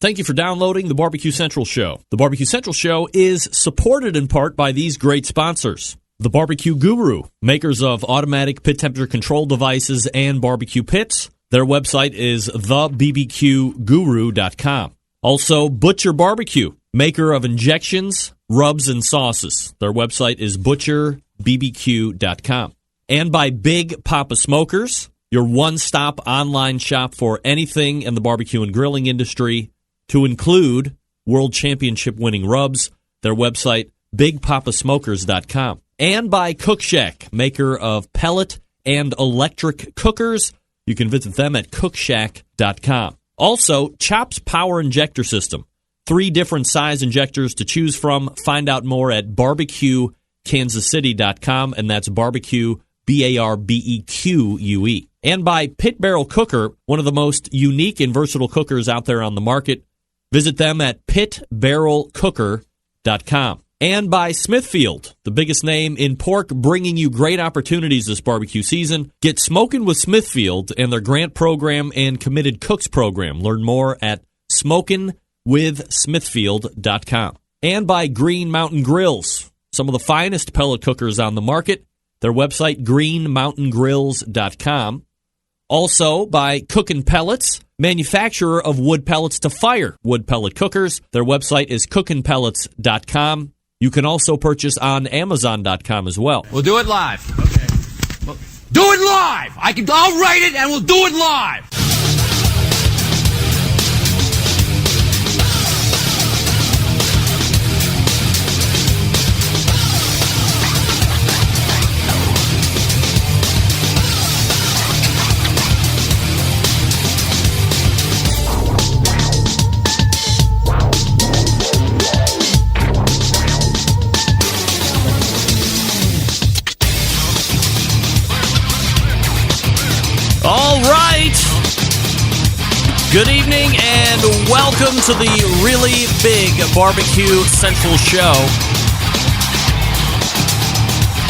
Thank you for downloading the Barbecue Central Show. The Barbecue Central Show is supported in part by these great sponsors. The Barbecue Guru, makers of automatic pit temperature control devices and barbecue pits. Their website is thebbqguru.com. Also, Butcher Barbecue, maker of injections, rubs, and sauces. Their website is butcherbbq.com. And by Big Papa Smokers, your one-stop online shop for anything in the barbecue and grilling industry, to include World Championship winning rubs. Their website, bigpapasmokers.com. And by Cook Shack, maker of pellet and electric cookers. You can visit them at cookshack.com. Also, Chops Power Injector System. 3 different size injectors to choose from. Find out more at barbecuekansascity.com, and that's barbecue, BARBEQUE. And by Pit Barrel Cooker, one of the most unique and versatile cookers out there on the market. Visit them at pitbarrelcooker.com. And by Smithfield, the biggest name in pork, bringing you great opportunities this barbecue season. Get smoking with Smithfield and their grant program and committed cooks program. Learn more at smokingwithsmithfield.com. And by Green Mountain Grills, some of the finest pellet cookers on the market. Their website, greenmountaingrills.com. Also by Cookin' Pellets, manufacturer of wood pellets to fire wood pellet cookers. Their website is cookinpellets.com. You can also purchase on Amazon.com as well. We'll do it live. Okay. Do it live! I'll write it and we'll do it live! All right. Good evening and welcome to the really big Barbecue Central Show.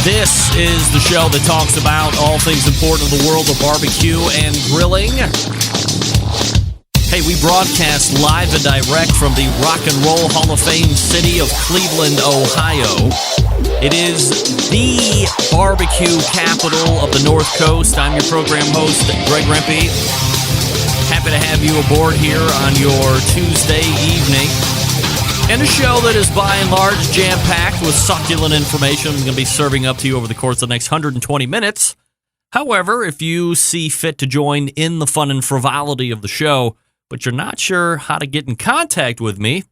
This is the show that talks about all things important in the world of barbecue and grilling. Hey, we broadcast live and direct from the Rock and Roll Hall of Fame city of Cleveland, Ohio. It is the barbecue capital of the North Coast. I'm your program host, Greg Rempe. Happy to have you aboard here on your Tuesday evening. And a show that is by and large jam-packed with succulent information I'm going to be serving up to you over the course of the next 120 minutes. However, if you see fit to join in the fun and frivolity of the show, but you're not sure how to get in contact with me,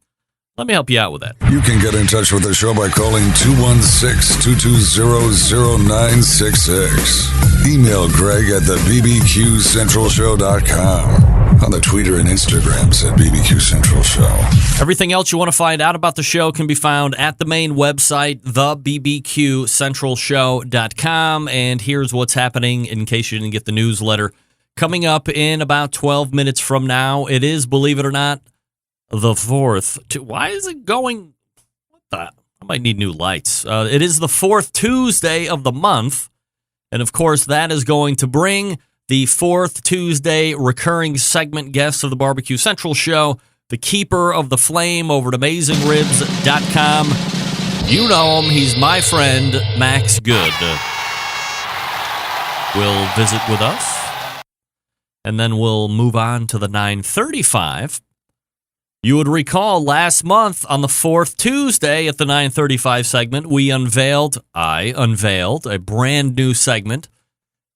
let me help you out with that. You can get in touch with the show by calling 216-220-0966. Email Greg at thebbqcentralshow.com. On the Twitter and Instagrams at BBQ Central Show. Everything else you want to find out about the show can be found at the main website, thebbqcentralshow.com. And here's what's happening in case you didn't get the newsletter. Coming up in about 12 minutes from now, it is, believe it or not, the 4th. Why is it going? What the? I might need new lights. It is the 4th Tuesday of the month. And of course, that is going to bring the 4th Tuesday recurring segment guest of the Barbecue Central Show, the keeper of the flame over at AmazingRibs.com. You know him. He's my friend, Max Good. Will visit with us. And then we'll move on to the 9:35. You would recall last month on the 4th Tuesday at the 9:35 segment, I unveiled a brand new segment,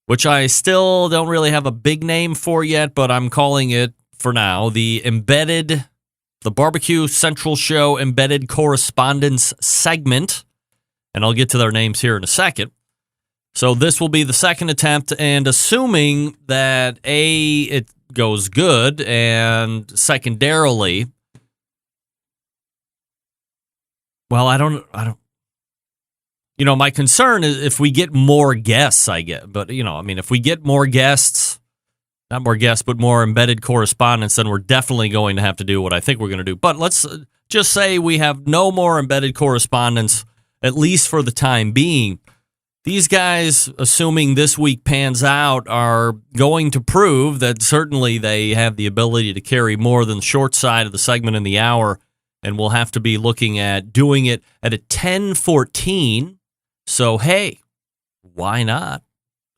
which I still don't really have a big name for yet, but I'm calling it, for now, the Barbecue Central Show Embedded Correspondents Segment. And I'll get to their names here in a second. So this will be the second attempt, and assuming that A, it goes good, and secondarily, well, I don't. You know, my concern is if we get more guests, if we get more guests, not more guests, but more embedded correspondents, then we're definitely going to have to do what I think we're going to do. But let's just say we have no more embedded correspondents, at least for the time being. These guys, assuming this week pans out, are going to prove that certainly they have the ability to carry more than the short side of the segment in the hour, and we'll have to be looking at doing it at a 10:14. So, hey, why not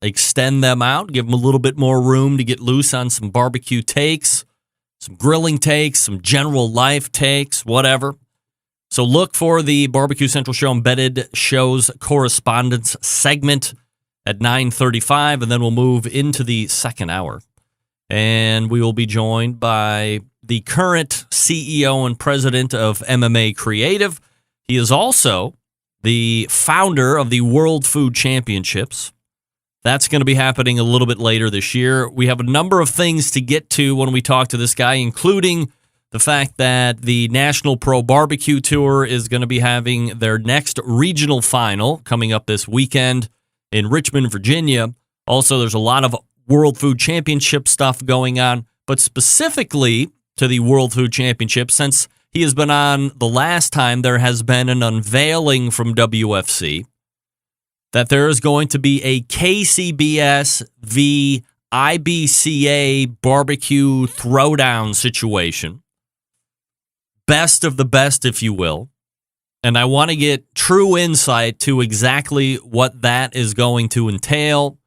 extend them out, give them a little bit more room to get loose on some barbecue takes, some grilling takes, some general life takes, whatever. So look for the Barbecue Central Show Embedded Shows Correspondents Segment at 9:35, and then we'll move into the second hour. And we will be joined by the current CEO and president of MMA Creative. He is also the founder of the World Food Championships. That's going to be happening a little bit later this year. We have a number of things to get to when we talk to this guy, including the fact that the National Pro Barbecue Tour is going to be having their next regional final coming up this weekend in Richmond, Virginia. Also, there's a lot of World Food Championship stuff going on, but specifically to the World Food Championship, since he has been on the last time, there has been an unveiling from WFC that there is going to be a KCBS v. IBCA barbecue throwdown situation. Best of the best, if you will. And I want to get true insight to exactly what that is going to entail.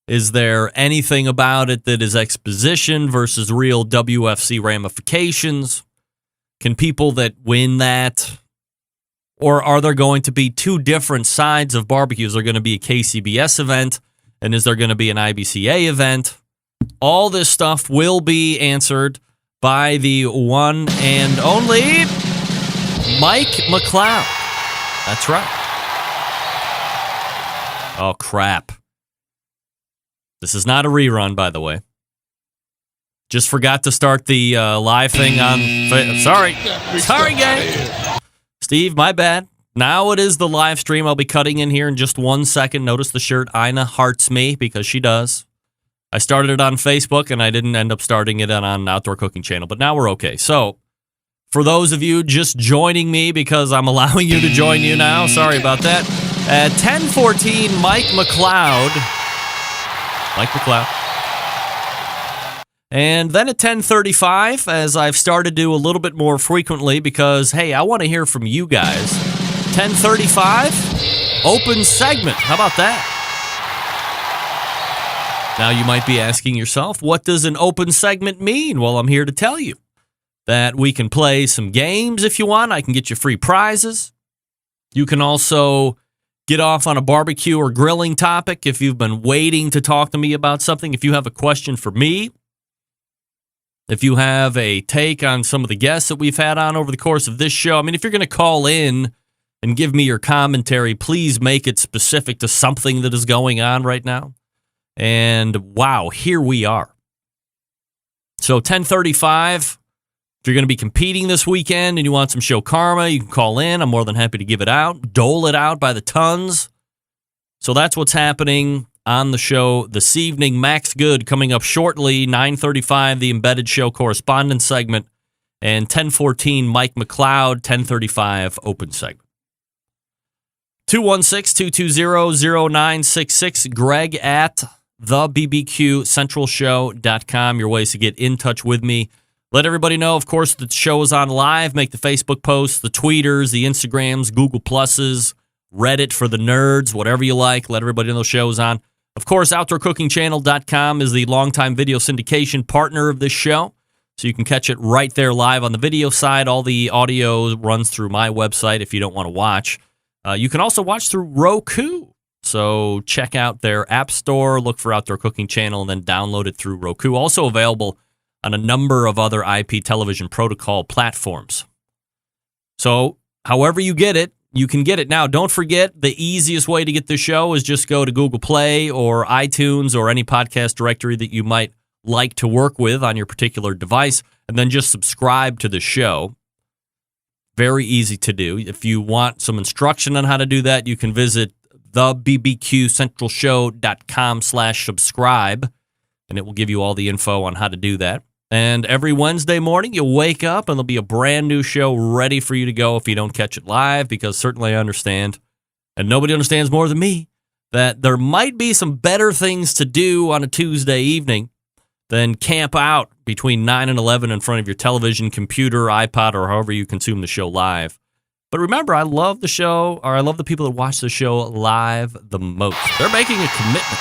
Is there anything about it that is exposition versus real WFC ramifications? Can people that win that? Or are there going to be two different sides of barbecues? Is there going to be a KCBS event? And is there going to be an IBCA event? All this stuff will be answered by the one and only Mike McLeod. That's right. Oh, crap. This is not a rerun, by the way. Just forgot to start the live thing on... Sorry, gang. Steve, my bad. Now it is the live stream. I'll be cutting in here in just 1 second. Notice the shirt. Ina hearts me because she does. I started it on Facebook, and I didn't end up starting it on Outdoor Cooking Channel, but now we're okay. So, for those of you just joining me because I'm allowing you to join you now, sorry about that. At 10:14, Mike McLeod. And then at 10:35, as I've started to do a little bit more frequently because, hey, I want to hear from you guys. 10:35, open segment. How about that? Now you might be asking yourself, what does an open segment mean? Well, I'm here to tell you that we can play some games if you want. I can get you free prizes. You can also get off on a barbecue or grilling topic if you've been waiting to talk to me about something. If you have a question for me, if you have a take on some of the guests that we've had on over the course of this show. I mean, if you're going to call in and give me your commentary, please make it specific to something that is going on right now. And wow, here we are. So 10:35, if you're going to be competing this weekend and you want some show karma, you can call in. I'm more than happy to give it out, dole it out by the tons. So that's what's happening on the show this evening. Max Good coming up shortly, 9:35, the Embedded Show Correspondents Segment, and 10:14, Mike McLeod, 10:35, open segment. 216-220-0966, Greg at thebbqcentralshow.com. Your ways to get in touch with me. Let everybody know, of course, that the show is on live. Make the Facebook posts, the tweeters, the Instagrams, Google Pluses, Reddit for the nerds, whatever you like. Let everybody know the show is on. Of course, OutdoorCookingChannel.com is the longtime video syndication partner of this show. So you can catch it right there live on the video side. All the audio runs through my website if you don't want to watch. You can also watch through Roku. So check out their app store, look for Outdoor Cooking Channel, and then download it through Roku. Also available on a number of other IP television protocol platforms. So however you get it, you can get it. Now, don't forget, the easiest way to get the show is just go to Google Play or iTunes or any podcast directory that you might like to work with on your particular device, and then just subscribe to the show. Very easy to do. If you want some instruction on how to do that, you can visit thebbqcentralshow.com/subscribe, and it will give you all the info on how to do that. And every Wednesday morning, you'll wake up, and there'll be a brand new show ready for you to go if you don't catch it live, because certainly I understand, and nobody understands more than me, that there might be some better things to do on a Tuesday evening than camp out between 9 and 11 in front of your television, computer, iPod, or however you consume the show live. But remember, I love the show, or I love the people that watch the show live the most. They're making a commitment.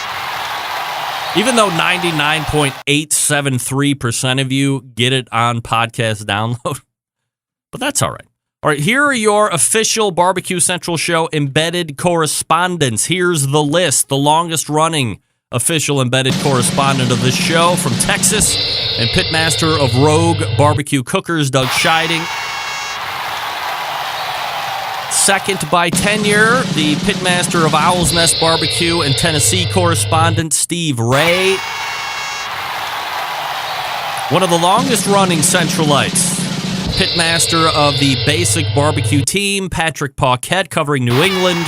Even though 99.873% of you get it on podcast download. But that's all right. All right, here are your official Barbecue Central Show embedded correspondents. Here's the list, the longest running official embedded correspondent of this show from Texas and pitmaster of Rogue Barbecue Cookers, Doug Scheiding. Second by tenure, the pitmaster of Owl's Nest Barbecue and Tennessee correspondent, Steve Ray. One of the longest-running Centralites, pitmaster of the Basic Barbecue team, Patrick Paquette, covering New England.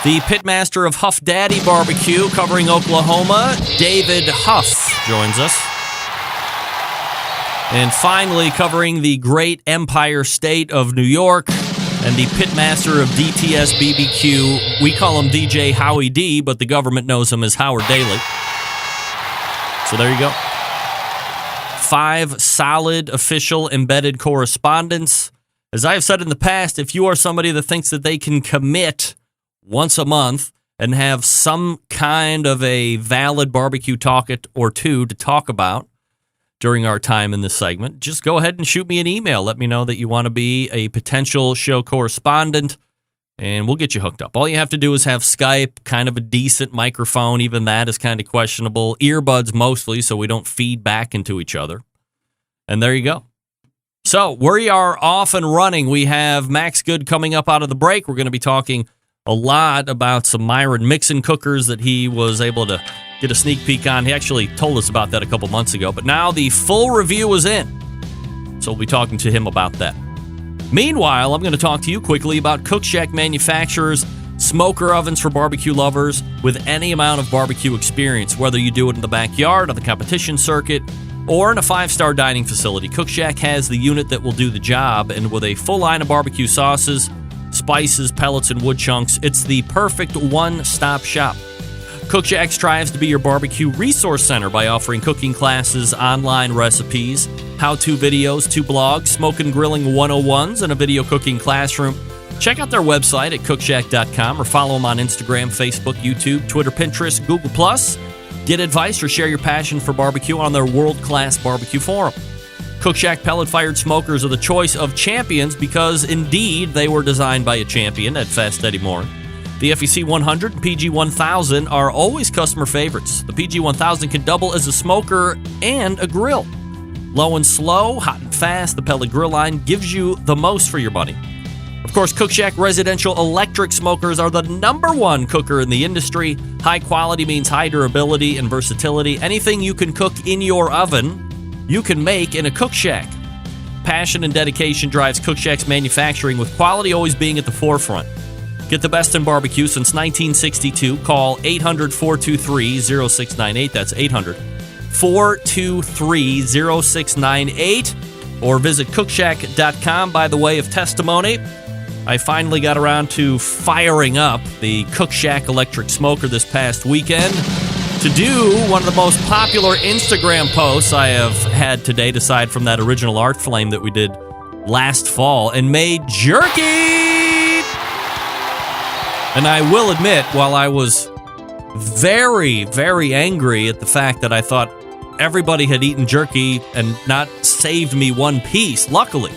The pitmaster of Huff Daddy Barbecue, covering Oklahoma, David Huff, joins us. And finally, covering the great Empire State of New York and the pitmaster of DTS BBQ. We call him DJ Howie D, but the government knows him as Howard Daly. So there you go. 5 solid official embedded correspondents. As I have said in the past, if you are somebody that thinks that they can commit once a month and have some kind of a valid barbecue talk or two to talk about during our time in this segment, just go ahead and shoot me an email. Let me know that you want to be a potential show correspondent, and we'll get you hooked up. All you have to do is have Skype, kind of a decent microphone. Even that is kind of questionable. Earbuds mostly, so we don't feed back into each other. And there you go. So we are off and running. We have Max Good coming up out of the break. We're going to be talking a lot about some Myron Mixon cookers that he was able to get a sneak peek on. He actually told us about that a couple months ago, but now the full review is in. So we'll be talking to him about that. Meanwhile, I'm going to talk to you quickly about Cook Shack manufacturers, smoker ovens for barbecue lovers with any amount of barbecue experience, whether you do it in the backyard, on the competition circuit, or in a 5-star dining facility. Cook Shack has the unit that will do the job, and with a full line of barbecue sauces, spices, pellets, and wood chunks, it's the perfect one-stop shop. Cook Shack strives to be your barbecue resource center by offering cooking classes, online recipes, how-to videos, 2 blogs, smoke and grilling 101s, and a video cooking classroom. Check out their website at cookshack.com or follow them on Instagram, Facebook, YouTube, Twitter, Pinterest, Google+. Get advice or share your passion for barbecue on their world-class barbecue forum. Cook Shack pellet-fired smokers are the choice of champions because, indeed, they were designed by a champion at Fast Eddie Moore. The FEC 100 and PG 1000 are always customer favorites. The PG 1000 can double as a smoker and a grill. Low and slow, hot and fast, the pellet grill line gives you the most for your money. Of course, Cook Shack residential electric smokers are the #1 cooker in the industry. High quality means high durability and versatility. Anything you can cook in your oven, you can make in a Cook Shack. Passion and dedication drives Cook Shack's manufacturing, with quality always being at the forefront. Get the best in barbecue since 1962. Call 800-423-0698. That's 800-423-0698. Or visit cookshack.com. By the way of testimony, I finally got around to firing up the Cook Shack electric smoker this past weekend to do one of the most popular Instagram posts I have had to date, aside from that original art flame that we did last fall, and made jerky. And I will admit, while I was very, very angry at the fact that I thought everybody had eaten jerky and not saved me one piece, luckily,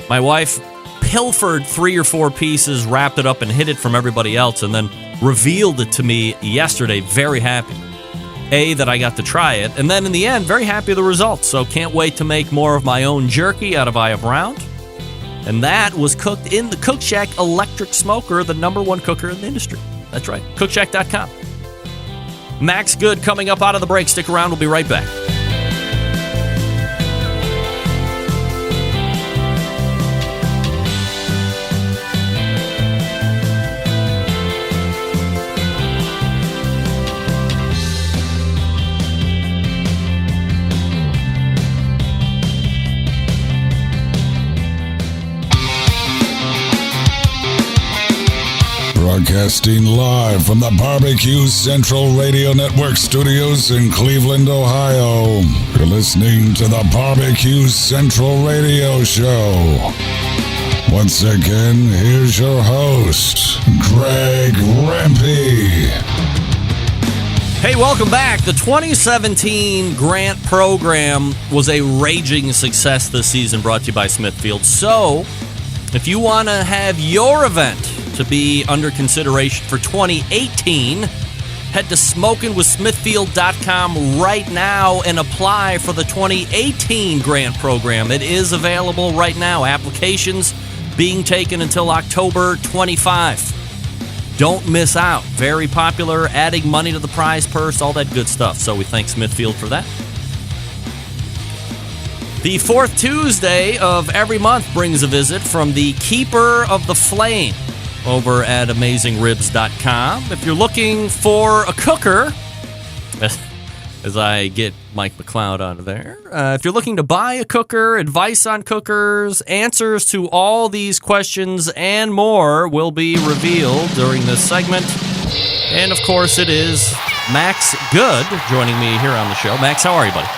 my wife pilfered 3 or 4 pieces, wrapped it up, and hid it from everybody else, and then revealed it to me yesterday. Very happy. That I got to try it, and then in the end, very happy with the results. So can't wait to make more of my own jerky out of Eye of Round. And that was cooked in the Cook Shack electric smoker, the #1 cooker in the industry. That's right, cookshack.com. Max Good coming up out of the break. Stick around, we'll be right back. Broadcasting live from the Barbecue Central Radio Network studios in Cleveland, Ohio. You're listening to the Barbecue Central Radio Show. Once again, here's your host, Greg Rempe. Hey, welcome back. The 2017 Grant program was a raging success this season, brought to you by Smithfield. So, if you want to have your event to be under consideration for 2018, head to SmokingWithSmithfield.com right now and apply for the 2018 Grant program. It is available right now. Applications being taken until October 25. Don't miss out. Very popular, adding money to the prize purse, all that good stuff. So we thank Smithfield for that. The fourth Tuesday of every month brings a visit from the Keeper of the Flame over at AmazingRibs.com. If you're looking for a cooker, as I get Mike McLeod out of there, if you're looking to buy a cooker, advice on cookers, answers to all these questions and more will be revealed during this segment. And, of course, it is Max Good joining me here on the show. Max, how are you, buddy?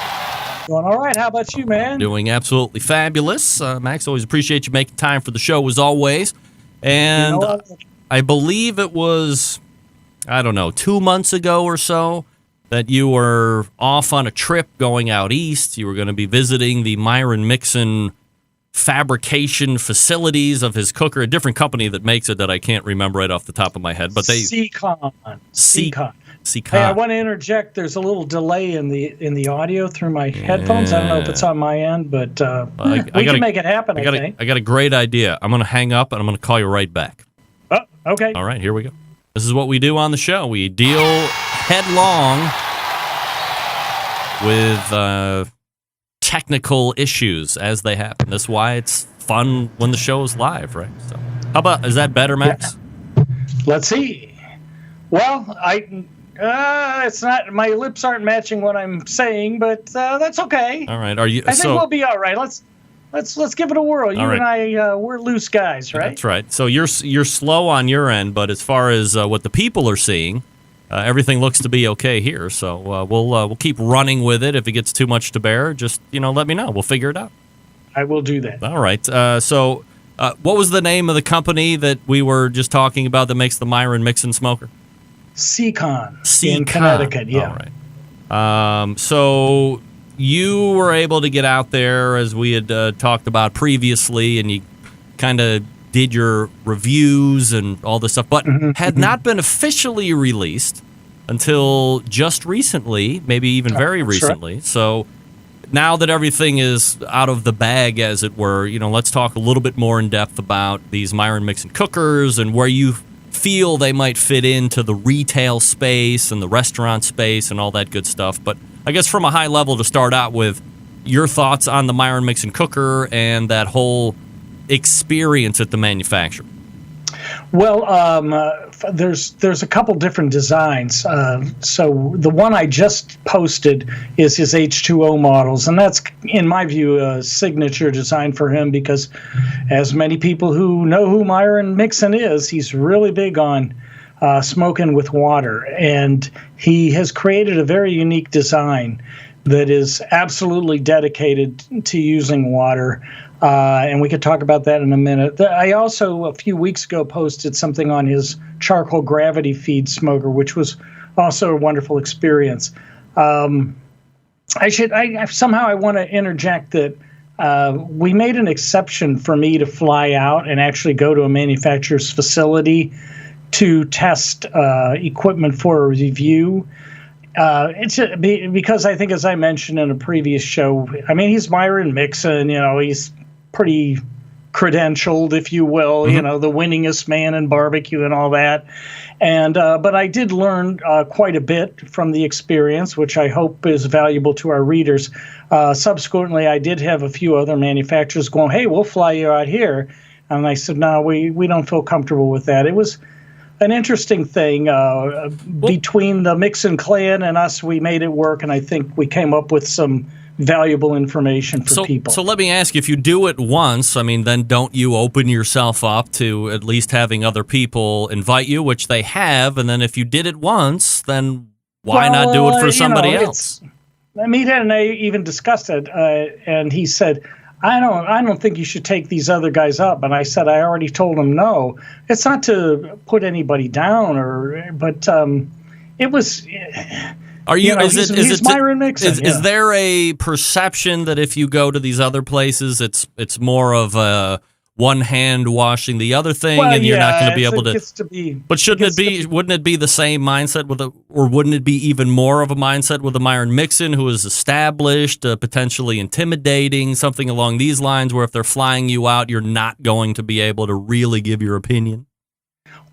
Doing all right. How about you, man? Doing absolutely fabulous. Max, always appreciate you making time for the show, as always. And I believe it was, 2 months ago or so that you were off on a trip going out east. You were going to be visiting the Myron Mixon fabrication facilities of his cooker, a different company that makes it that I can't remember right off the top of my head. But Seacon. Seacon. Hey, I want to interject. There's a little delay in the audio through my headphones. I don't know if it's on my end, but we can make it happen, I think. I got a great idea. I'm going to hang up, and I'm going to call you right back. Oh, okay. All right, here we go. This is what we do on the show. We deal headlong with technical issues as they happen. That's why it's fun when the show is live, right? So, is that better, Max? Yeah. Let's see. Well, it's not. My lips aren't matching what I'm saying, but that's okay. All right. I think we'll be all right. Let's give it a whirl. You and I, we're loose guys, right? That's right. So you're slow on your end, but as far as what the people are seeing, everything looks to be okay here. So we'll keep running with it. If it gets too much to bear, just let me know. We'll figure it out. I will do that. All right. So what was the name of the company that we were just talking about that makes the Myron Mixon smoker? Seacon in Connecticut. Yeah. All right. So you were able to get out there, as we had talked about previously, and you kind of did your reviews and all this stuff, but had not been officially released until just recently, maybe even very recently. Right. So now that everything is out of the bag, as it were, let's talk a little bit more in depth about these Myron Mixon cookers and where you feel they might fit into the retail space and the restaurant space and all that good stuff. But I guess from a high level, to start out with, your thoughts on the Myron Mixon cooker and that whole experience at the manufacturer. Well, there's a couple different designs. So the one I just posted is his H2O models, and that's, in my view, a signature design for him because, as many people who know who Myron Mixon is, he's really big on smoking with water, and he has created a very unique design that is absolutely dedicated to using water. And we could talk about that in a minute. I also, a few weeks ago, posted something on his charcoal gravity feed smoker, which was also a wonderful experience. Somehow I want to interject that we made an exception for me to fly out and actually go to a manufacturer's facility to test equipment for a review. It's because I think, as I mentioned in a previous show, he's Myron Mixon, he's pretty credentialed, if you will, the winningest man in barbecue and all that. And but I did learn quite a bit from the experience, which I hope is valuable to our readers. Subsequently, I did have a few other manufacturers going, "Hey, we'll fly you out here." And I said, "No, we don't feel comfortable with that." It was an interesting thing between the Mixon clan and us. We made it work, and I think we came up with some valuable information for people. So let me ask you, if you do it once, I mean, then don't you open yourself up to at least having other people invite you, which they have, and then if you did it once, then why not do it for somebody else? Meathead and I even discussed it, and he said, I don't think you should take these other guys up. And I said, I already told him no. It's not to put anybody down, but it was. Are you? He's Myron Mixon. Is there a perception that if you go to these other places, it's more of a one hand washing the other thing, and you're not going to be able to? But shouldn't it be? Wouldn't it be the same mindset or wouldn't it be even more of a mindset with a Myron Mixon who is established, potentially intimidating, something along these lines, where if they're flying you out, you're not going to be able to really give your opinion?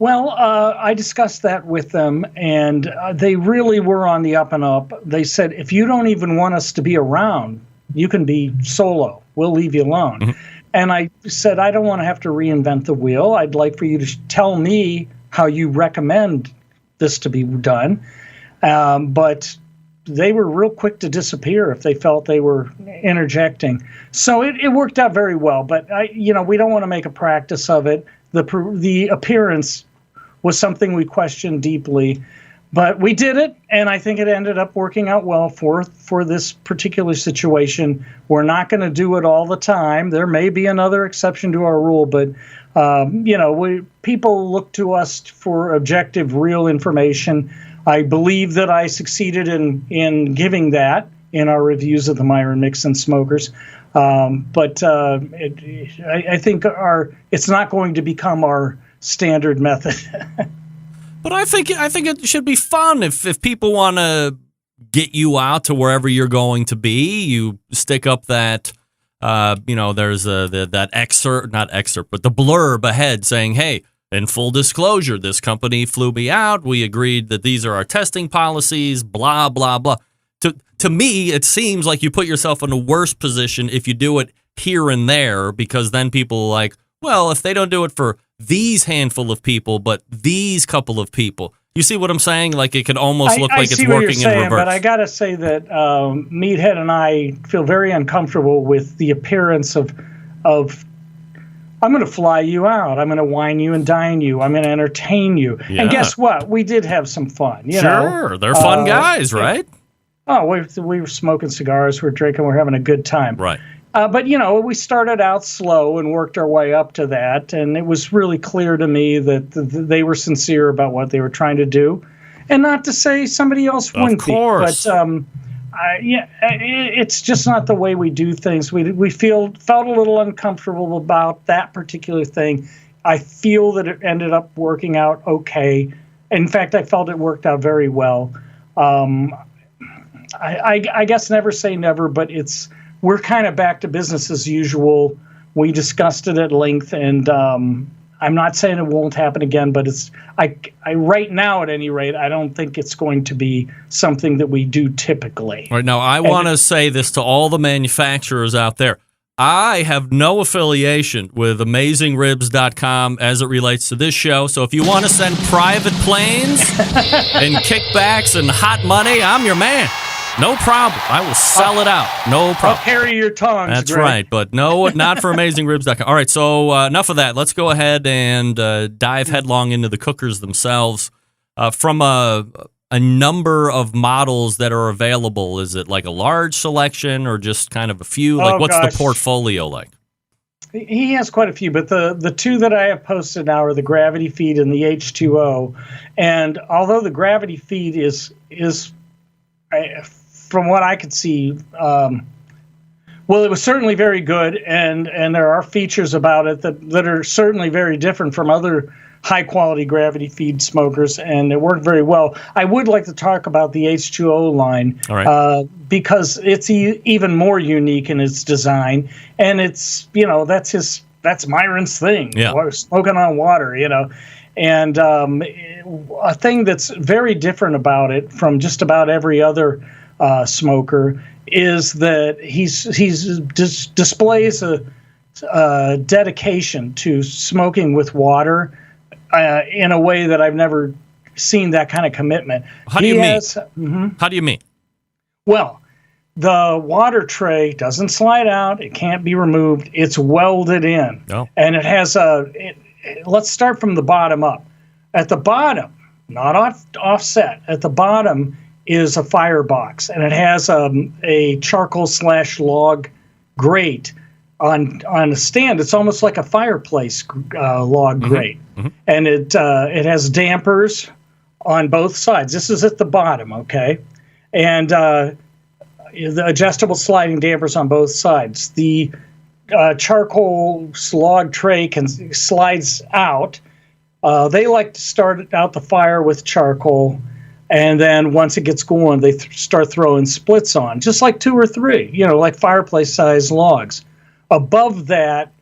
Well, I discussed that with them, and they really were on the up and up. They said, if you don't even want us to be around, you can be solo. We'll leave you alone. Mm-hmm. And I said, I don't want to have to reinvent the wheel. I'd like for you to tell me how you recommend this to be done. But they were real quick to disappear if they felt they were interjecting. So it worked out very well. But, we don't want to make a practice of it. The appearance was something we questioned deeply. But we did it, and I think it ended up working out well for this particular situation. We're not going to do it all the time. There may be another exception to our rule, but people look to us for objective, real information. I believe that I succeeded in giving that in our reviews of the Myron Mixon smokers. But I think it's not going to become our standard method. But I think it should be fun if people want to get you out to wherever you're going to be. You stick up that there's that excerpt, not excerpt, but the blurb ahead saying, hey, in full disclosure, this company flew me out. We agreed that these are our testing policies, blah, blah, blah. To me, it seems like you put yourself in a worse position if you do it here and there, because then people are like, well, if they don't do it for these handful of people, but these couple of people. You see what I'm saying? Like it could almost look like it's working in reverse. But I got to say that Meathead and I feel very uncomfortable with the appearance of I'm going to fly you out. I'm going to wine you and dine you. I'm going to entertain you. Yeah. And guess what? We did have some fun. Sure. They're fun guys, right? Oh, we were smoking cigars. We're drinking. We're having a good time. Right. But, we started out slow and worked our way up to that. And it was really clear to me that they were sincere about what they were trying to do. And not to say somebody else wouldn't be. But, it's just not the way we do things. We felt a little uncomfortable about that particular thing. I feel that it ended up working out okay. In fact, I felt it worked out very well. I guess never say never, but we're kind of back to business as usual. We discussed it at length, and I'm not saying it won't happen again, but I right now, at any rate, I don't think it's going to be something that we do typically. All right, now I want to say this to all the manufacturers out there. I have no affiliation with AmazingRibs.com as it relates to this show, so if you want to send private planes and kickbacks and hot money, I'm your man. No problem. I will sell it out. No problem. I'll carry your tongs. That's Greg. right, but no, not for AmazingRibs.com. All right, so enough of that. Let's go ahead and dive headlong into the cookers themselves. From a number of models that are available, is it like a large selection or just kind of a few? Like, what's the portfolio like? He has quite a few, but the two that I have posted now are the Gravity Feed and the H2O. And although the Gravity Feed is from what I could see, it was certainly very good, and there are features about it that are certainly very different from other high-quality Gravity Feed smokers, and it worked very well. I would like to talk about the H2O line, all right, because it's even more unique in its design, and it's, that's Myron's thing, smoking on water, And a thing that's very different about it from just about every other smoker is that he displays a dedication to smoking with water in a way that I've never seen that kind of commitment. How do you mean? How do you mean? Well, the water tray doesn't slide out. It can't be removed. It's welded in. Oh. And it has let's start from the bottom up. At the bottom, not offset, at the bottom is a firebox, and it has a charcoal/log grate on a stand. It's almost like a fireplace log grate. Mm-hmm. And it has dampers on both sides. This is at the bottom, okay? And the adjustable sliding dampers on both sides. The charcoal log tray slides out. They like to start out the fire with charcoal, and then once it gets going, they start throwing splits on, just like 2 or 3, like fireplace-sized logs. Above that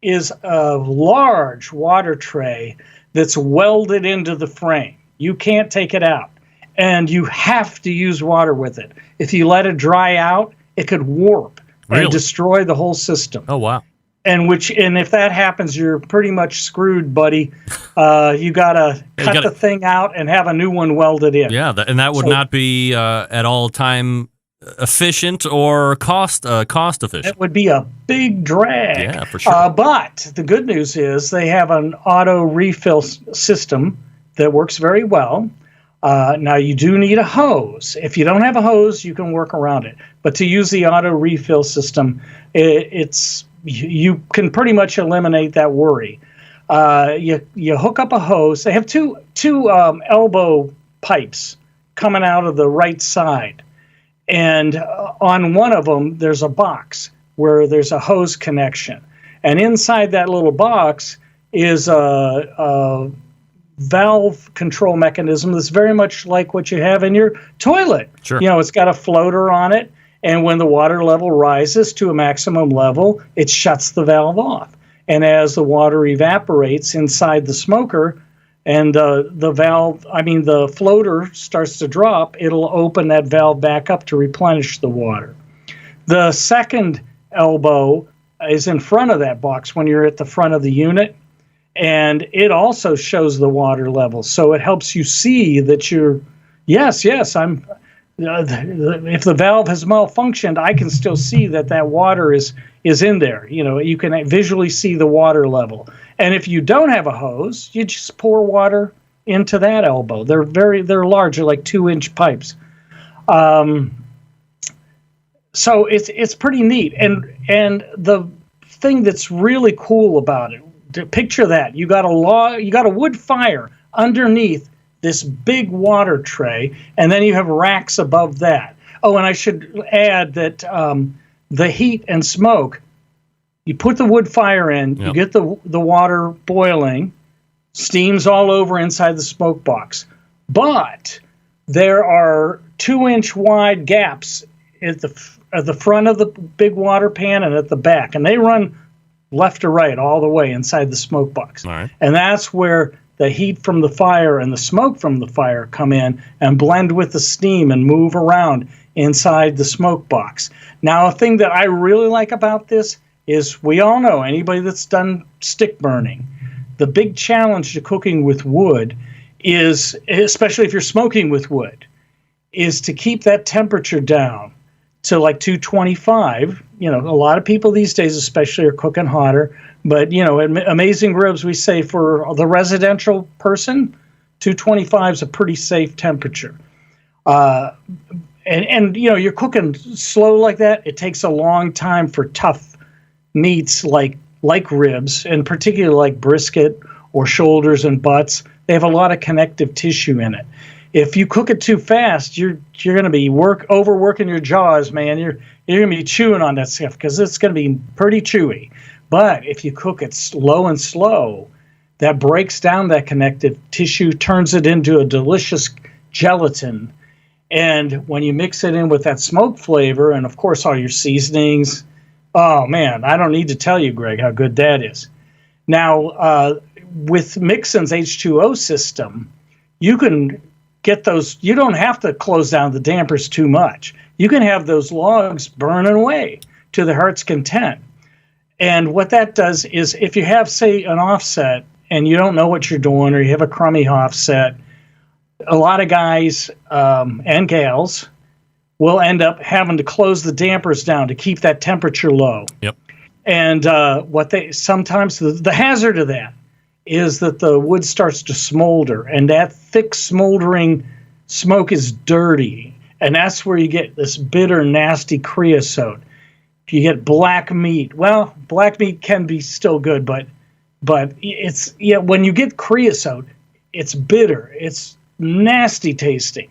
is a large water tray that's welded into the frame. You can't take it out, and you have to use water with it. If you let it dry out, it could warp and destroy the whole system. Oh, wow. And if that happens, you're pretty much screwed, buddy. You gotta cut the thing out and have a new one welded in. Yeah, and that would not be at all time efficient or cost efficient. It would be a big drag. Yeah, for sure. But the good news is they have an auto refill system that works very well. Now, you do need a hose. If you don't have a hose, you can work around it. But to use the auto refill system, you can pretty much eliminate that worry. You hook up a hose. They have two elbow pipes coming out of the right side. And on one of them, there's a box where there's a hose connection. And inside that little box is a valve control mechanism that's very much like what you have in your toilet. Sure. It's got a floater on it, and when the water level rises to a maximum level, it shuts the valve off. And as the water evaporates inside the smoker and the floater starts to drop, it'll open that valve back up to replenish the water. The second elbow is in front of that box when you're at the front of the unit, and it also shows the water level. So it helps you see that I'm. If the valve has malfunctioned, I can still see that water is in there. You can visually see the water level. And if you don't have a hose, you just pour water into that elbow. They're large, they're like 2-inch pipes. So it's pretty neat. And the thing that's really cool about it, to picture that you got a wood fire underneath this big water tray, and then you have racks above that. Oh, and I should add that the heat and smoke, you put the wood fire in, you get the water boiling, steams all over inside the smoke box. But there are 2-inch wide gaps at the front of the big water pan and at the back, and they run left to right all the way inside the smoke box. All right. And that's where the heat from the fire and the smoke from the fire come in and blend with the steam and move around inside the smoke box. Now, a thing that I really like about this is, we all know, anybody that's done stick burning, the big challenge to cooking with wood is, especially if you're smoking with wood, is to keep that temperature down to like 225. A lot of people these days especially are cooking hotter. But, at Amazing Ribs, we say for the residential person, 225 is a pretty safe temperature. And you're cooking slow like that. It takes a long time for tough meats like ribs, and particularly like brisket or shoulders and butts. They have a lot of connective tissue in it. If you cook it too fast, you're going to be overworking your jaws, man. You're going to be chewing on that stuff because it's going to be pretty chewy. But if you cook it slow, that breaks down that connective tissue, turns it into a delicious gelatin. And when you mix it in with that smoke flavor and, of course, all your seasonings, oh, man, I don't need to tell you, Greg, how good that is. Now, with Mixon's H2O system, you can get those. You don't have to close down the dampers too much. You can have those logs burning away to the heart's content. And what that does is, if you have, say, an offset and you don't know what you're doing, or you have a crummy offset, a lot of guys and gals will end up having to close the dampers down to keep that temperature low. Yep. And sometimes the hazard of that is that the wood starts to smolder, and that thick smoldering smoke is dirty, and that's where you get this bitter, nasty creosote. If you get black meat, well, black meat can be still good, but it's when you get creosote, it's bitter, it's nasty tasting.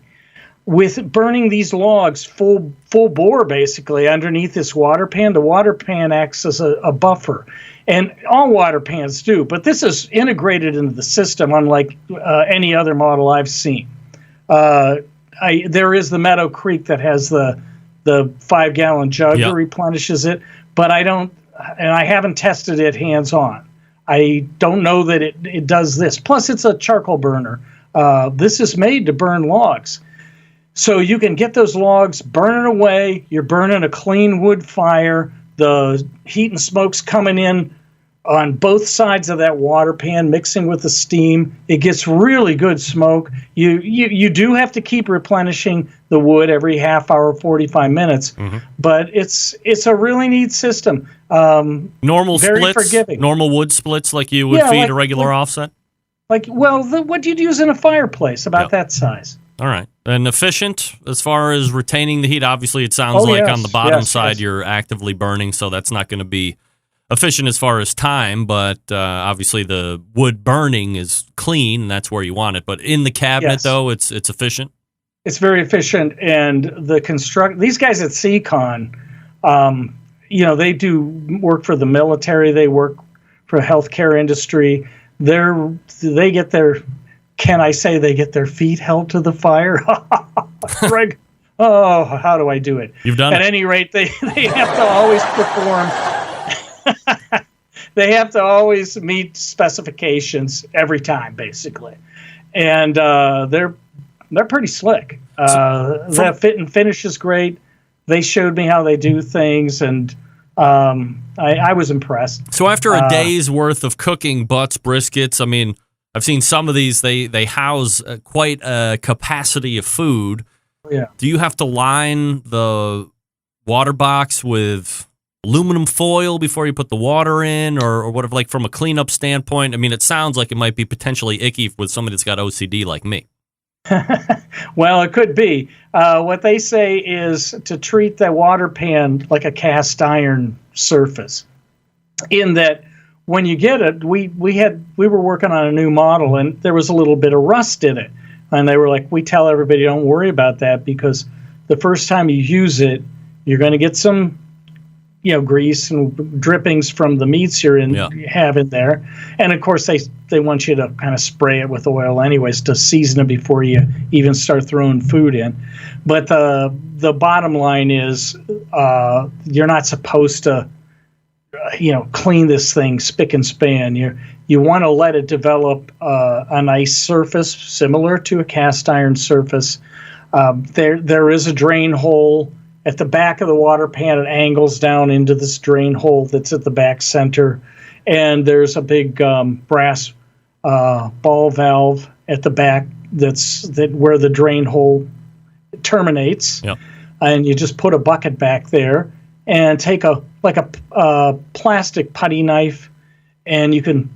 With burning these logs full bore, basically, underneath this water pan, the water pan acts as a buffer. And all water pans do, but this is integrated into the system unlike any other model I've seen. There is the Meadow Creek that has the 5-gallon jug that replenishes it, but I haven't tested it hands-on. I don't know that it does this. Plus, it's a charcoal burner. This is made to burn logs. So you can get those logs burning away. You're burning a clean wood fire. The heat and smoke's coming in on both sides of that water pan, mixing with the steam. It gets really good smoke. You do have to keep replenishing the wood every half hour, 45 minutes, but it's a really neat system. Normal very splits, forgiving. normal wood splits like you would feed a regular offset? What you'd use in a fireplace, about that size. All right. And efficient as far as retaining the heat? Obviously, it sounds like on the bottom side you're actively burning, so that's not going to be efficient as far as time, but obviously the wood burning is clean, and that's where you want it. But in the cabinet, though, it's efficient? It's very efficient, and these guys at Seacon, they do work for the military, they work for the healthcare industry. They get their... Can I say they get their feet held to the fire? Greg, how do I do it? You've done it. At any rate, they have to always perform. They have to always meet specifications every time, basically. And they're pretty slick. That fit and finish is great. They showed me how they do things, and I was impressed. So after a day's worth of cooking butts, briskets, I mean, I've seen some of these, they house quite a capacity of food. Yeah. Do you have to line the water box with aluminum foil before you put the water in, or what, like from a cleanup standpoint? I mean, it sounds like it might be potentially icky with somebody that's got OCD like me. Well, it could be. What they say is to treat the water pan like a cast iron surface, in that when you get it, we were working on a new model, and there was a little bit of rust in it. And they were like, we tell everybody, don't worry about that, because the first time you use it, you're going to get some, grease and drippings from the meats you have in there. And of course, they want you to kind of spray it with oil anyways to season it before you even start throwing food in. But the bottom line is, you're not supposed to clean this thing spick and span. You want to let it develop a nice surface similar to a cast iron surface. There is a drain hole at the back of the water pan. It angles down into this drain hole that's at the back center, and there's a big brass ball valve at the back where the drain hole terminates. Yep. And you just put a bucket back there and take a plastic putty knife, and you can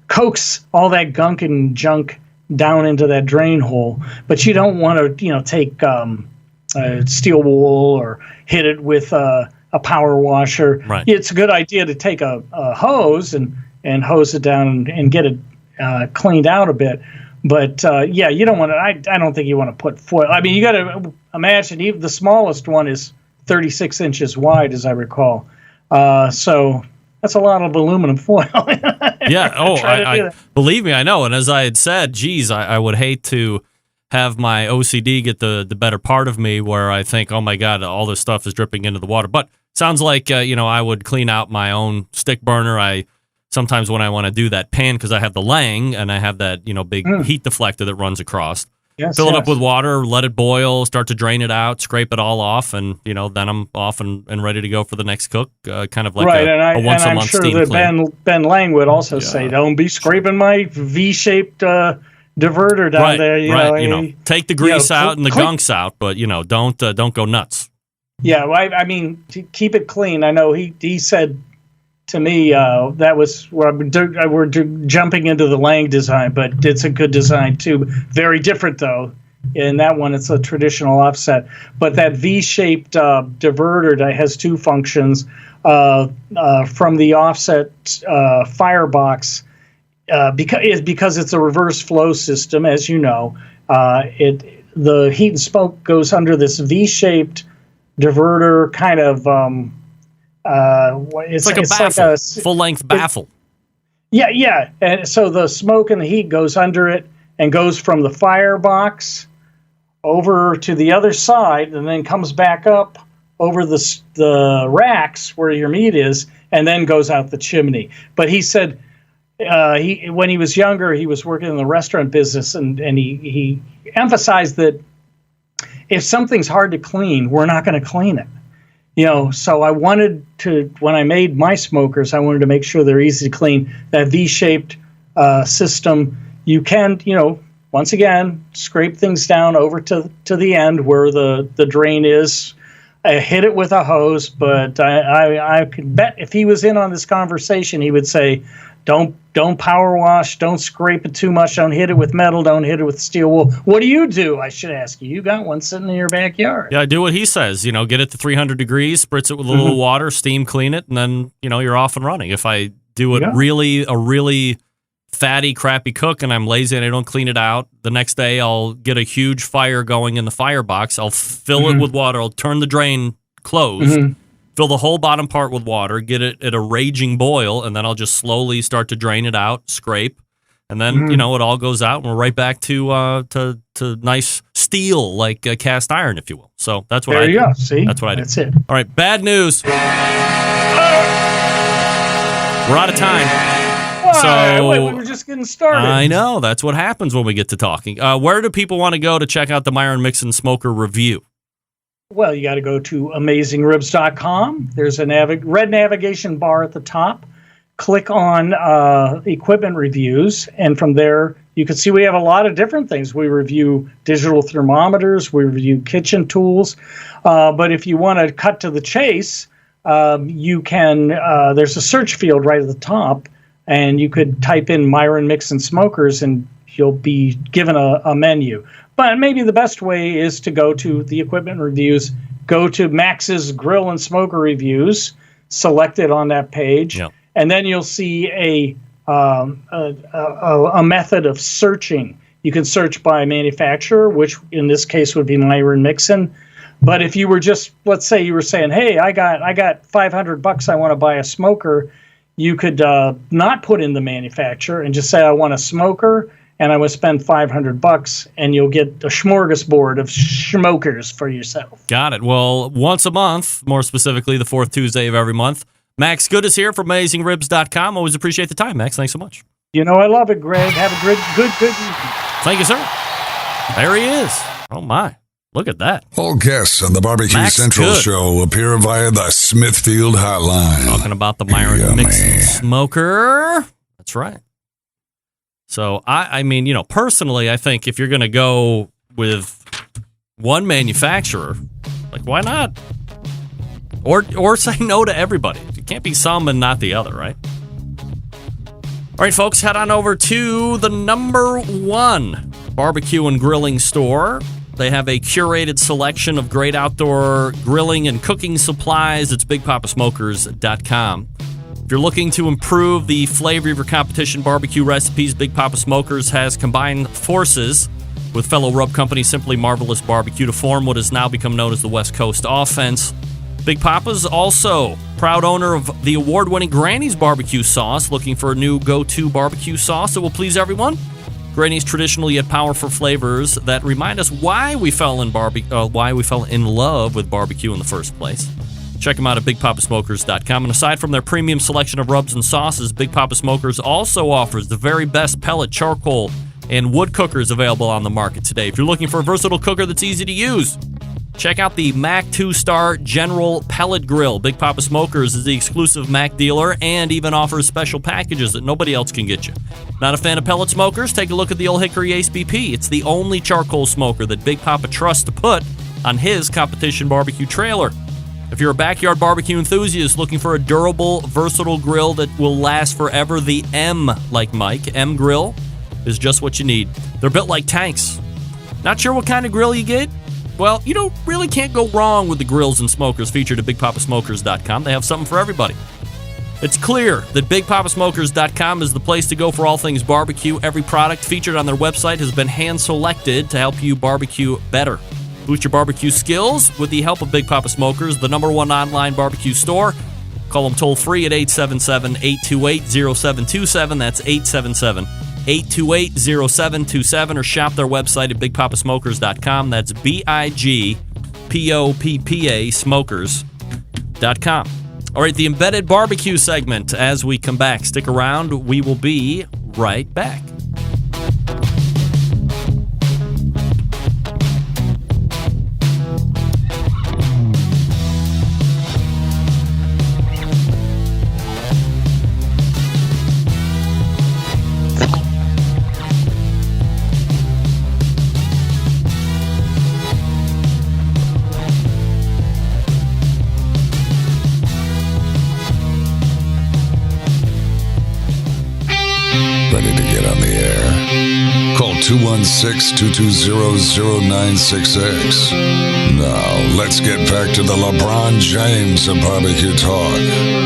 coax all that gunk and junk down into that drain hole. But you don't want to take steel wool or hit it with a power washer. Right. It's a good idea to take a hose and hose it down and get it cleaned out a bit. But you don't want to. I don't think you want to put foil. I mean, you got to imagine even the smallest one is 36 inches wide, as I recall. So that's a lot of aluminum foil. Yeah. I believe me, I know. And as I had said, geez, I would hate to have my OCD get the better part of me, where I think, oh my God, all this stuff is dripping into the water. But sounds like I would clean out my own stick burner. Sometimes when I want to do that pan, because I have the Lang and I have that big heat deflector that runs across. Fill it up with water, let it boil, start to drain it out, scrape it all off, and then I'm off and ready to go for the next cook. Kind of like a once a month steam clean. I'm sure that Ben Lang would also say, "Don't be scraping my V-shaped diverter down there. You know, take the grease out and the gunks out, but don't go nuts. Yeah, well, I mean, to keep it clean. I know he said to me that was where we're jumping into the Lang design, but it's a good design too. Very different though. In that one, it's a traditional offset, but that V-shaped diverter that has two functions from the offset firebox because it's a reverse flow system, as you know. The heat and smoke goes under this V-shaped diverter kind of. It's like a baffle, full-length baffle. Yeah, and so the smoke and the heat goes under it and goes from the firebox over to the other side, and then comes back up over the racks where your meat is, and then goes out the chimney. But he said when he was younger, he was working in the restaurant business, and he emphasized that if something's hard to clean, we're not going to clean it. So I wanted to, when I made my smokers, I wanted to make sure they're easy to clean. That V-shaped system, you can, once again, scrape things down over to the end where the drain is. I hit it with a hose, but I could bet if he was in on this conversation, he would say, don't power wash, don't scrape it too much, don't hit it with metal, don't hit it with steel wool. What do you do? I should ask you. You got one sitting in your backyard. Yeah, I do what he says. Get it to 300 degrees, spritz it with a little water, steam clean it, and then, you're off and running. If I do it really fatty, crappy cook and I'm lazy and I don't clean it out, the next day I'll get a huge fire going in the firebox. I'll fill it with water. I'll turn the drain closed, fill the whole bottom part with water, get it at a raging boil, and then I'll just slowly start to drain it out, scrape, and then, it all goes out and we're right back to nice steel, like cast iron, if you will. So that's what I do. There you go. See? That's what I do. That's it. All right, bad news. We're out of time. So we were just getting started. I know. That's what happens when we get to talking. Where do people want to go to check out the Myron Mixon Smoker review? Well, you got to go to AmazingRibs.com. There's a red navigation bar at the top. Click on equipment reviews, and from there you can see we have a lot of different things. We review digital thermometers. We review kitchen tools. But if you want to cut to the chase, you can. There's a search field right at the top. And you could type in Myron Mixon Smokers, and you'll be given a menu. But maybe the best way is to go to the equipment reviews, go to Max's Grill and Smoker Reviews, select it on that page, and then you'll see a method of searching. You can search by manufacturer, which in this case would be Myron Mixon. But if you were just, let's say you were saying, hey, I got $500, I want to buy a smoker. You could not put in the manufacturer and just say, I want a smoker and I would spend $500, and you'll get a smorgasbord of smokers for yourself. Got it. Well, once a month, more specifically the fourth Tuesday of every month, Max Good is here from AmazingRibs.com. Always appreciate the time, Max. Thanks so much. I love it, Greg. Have a good evening. Thank you, sir. There he is. Oh, my. Look at that. All guests on the Barbecue Max Central Good. Show appear via the Smithfield Hotline. Talking about the Myron Mixon Smoker. That's right. So, I mean, personally, I think if you're going to go with one manufacturer, like, why not? Or say no to everybody. It can't be some and not the other, right? All right, folks, head on over to the #1 barbecue and grilling store. They have a curated selection of great outdoor grilling and cooking supplies. It's BigPapaSmokers.com. If you're looking to improve the flavor of your competition barbecue recipes, Big Papa Smokers has combined forces with fellow rub company Simply Marvelous Barbecue to form what has now become known as the West Coast Offense. Big Papa's also proud owner of the award-winning Granny's Barbecue Sauce. Looking for a new go-to barbecue sauce that will please everyone? Granny's traditional yet powerful flavors that remind us why we fell in love with barbecue in the first place. Check them out at BigPapaSmokers.com. And aside from their premium selection of rubs and sauces, Big Papa Smokers also offers the very best pellet, charcoal, and wood cookers available on the market today. If you're looking for a versatile cooker that's easy to use, Check out the Mac 2-Star General Pellet Grill. Big Papa Smokers is the exclusive Mac dealer and even offers special packages that nobody else can get you. Not a fan of pellet smokers? Take a look at the Old Hickory Ace BP. It's the only charcoal smoker that Big Papa trusts to put on his competition barbecue trailer. If you're a backyard barbecue enthusiast looking for a durable, versatile grill that will last forever, the M, like Mike, M Grill is just what you need. They're built like tanks. Not sure what kind of grill you get? Well, you really can't go wrong with the grills and smokers featured at BigPapaSmokers.com. They have something for everybody. It's clear that BigPapaSmokers.com is the place to go for all things barbecue. Every product featured on their website has been hand-selected to help you barbecue better. Boost your barbecue skills with the help of Big Papa Smokers, the #1 online barbecue store. Call them toll-free at 877-828-0727. That's 877-828-0727, or shop their website at BigPapaSmokers.com. That's BIGPOPPA Smokers.com. All right, the embedded barbecue segment. As we come back, stick around. We will be right back. Ready to get on the air? Call 216-220-0966. Now, let's get back to the LeBron James of barbecue talk.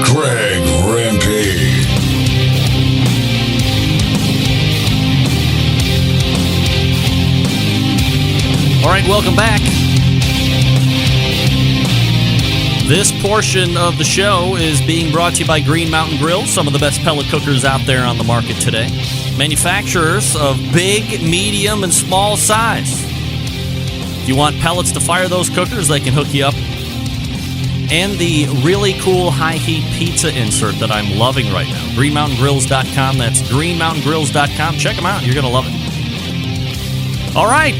Greg Rempe. All right, welcome back. This portion of the show is being brought to you by Green Mountain Grill, some of the best pellet cookers out there on the market today. Manufacturers of big, medium, and small size. If you want pellets to fire those cookers, they can hook you up. And the really cool high-heat pizza insert that I'm loving right now. GreenMountainGrills.com. That's GreenMountainGrills.com. Check them out. You're going to love it. All right.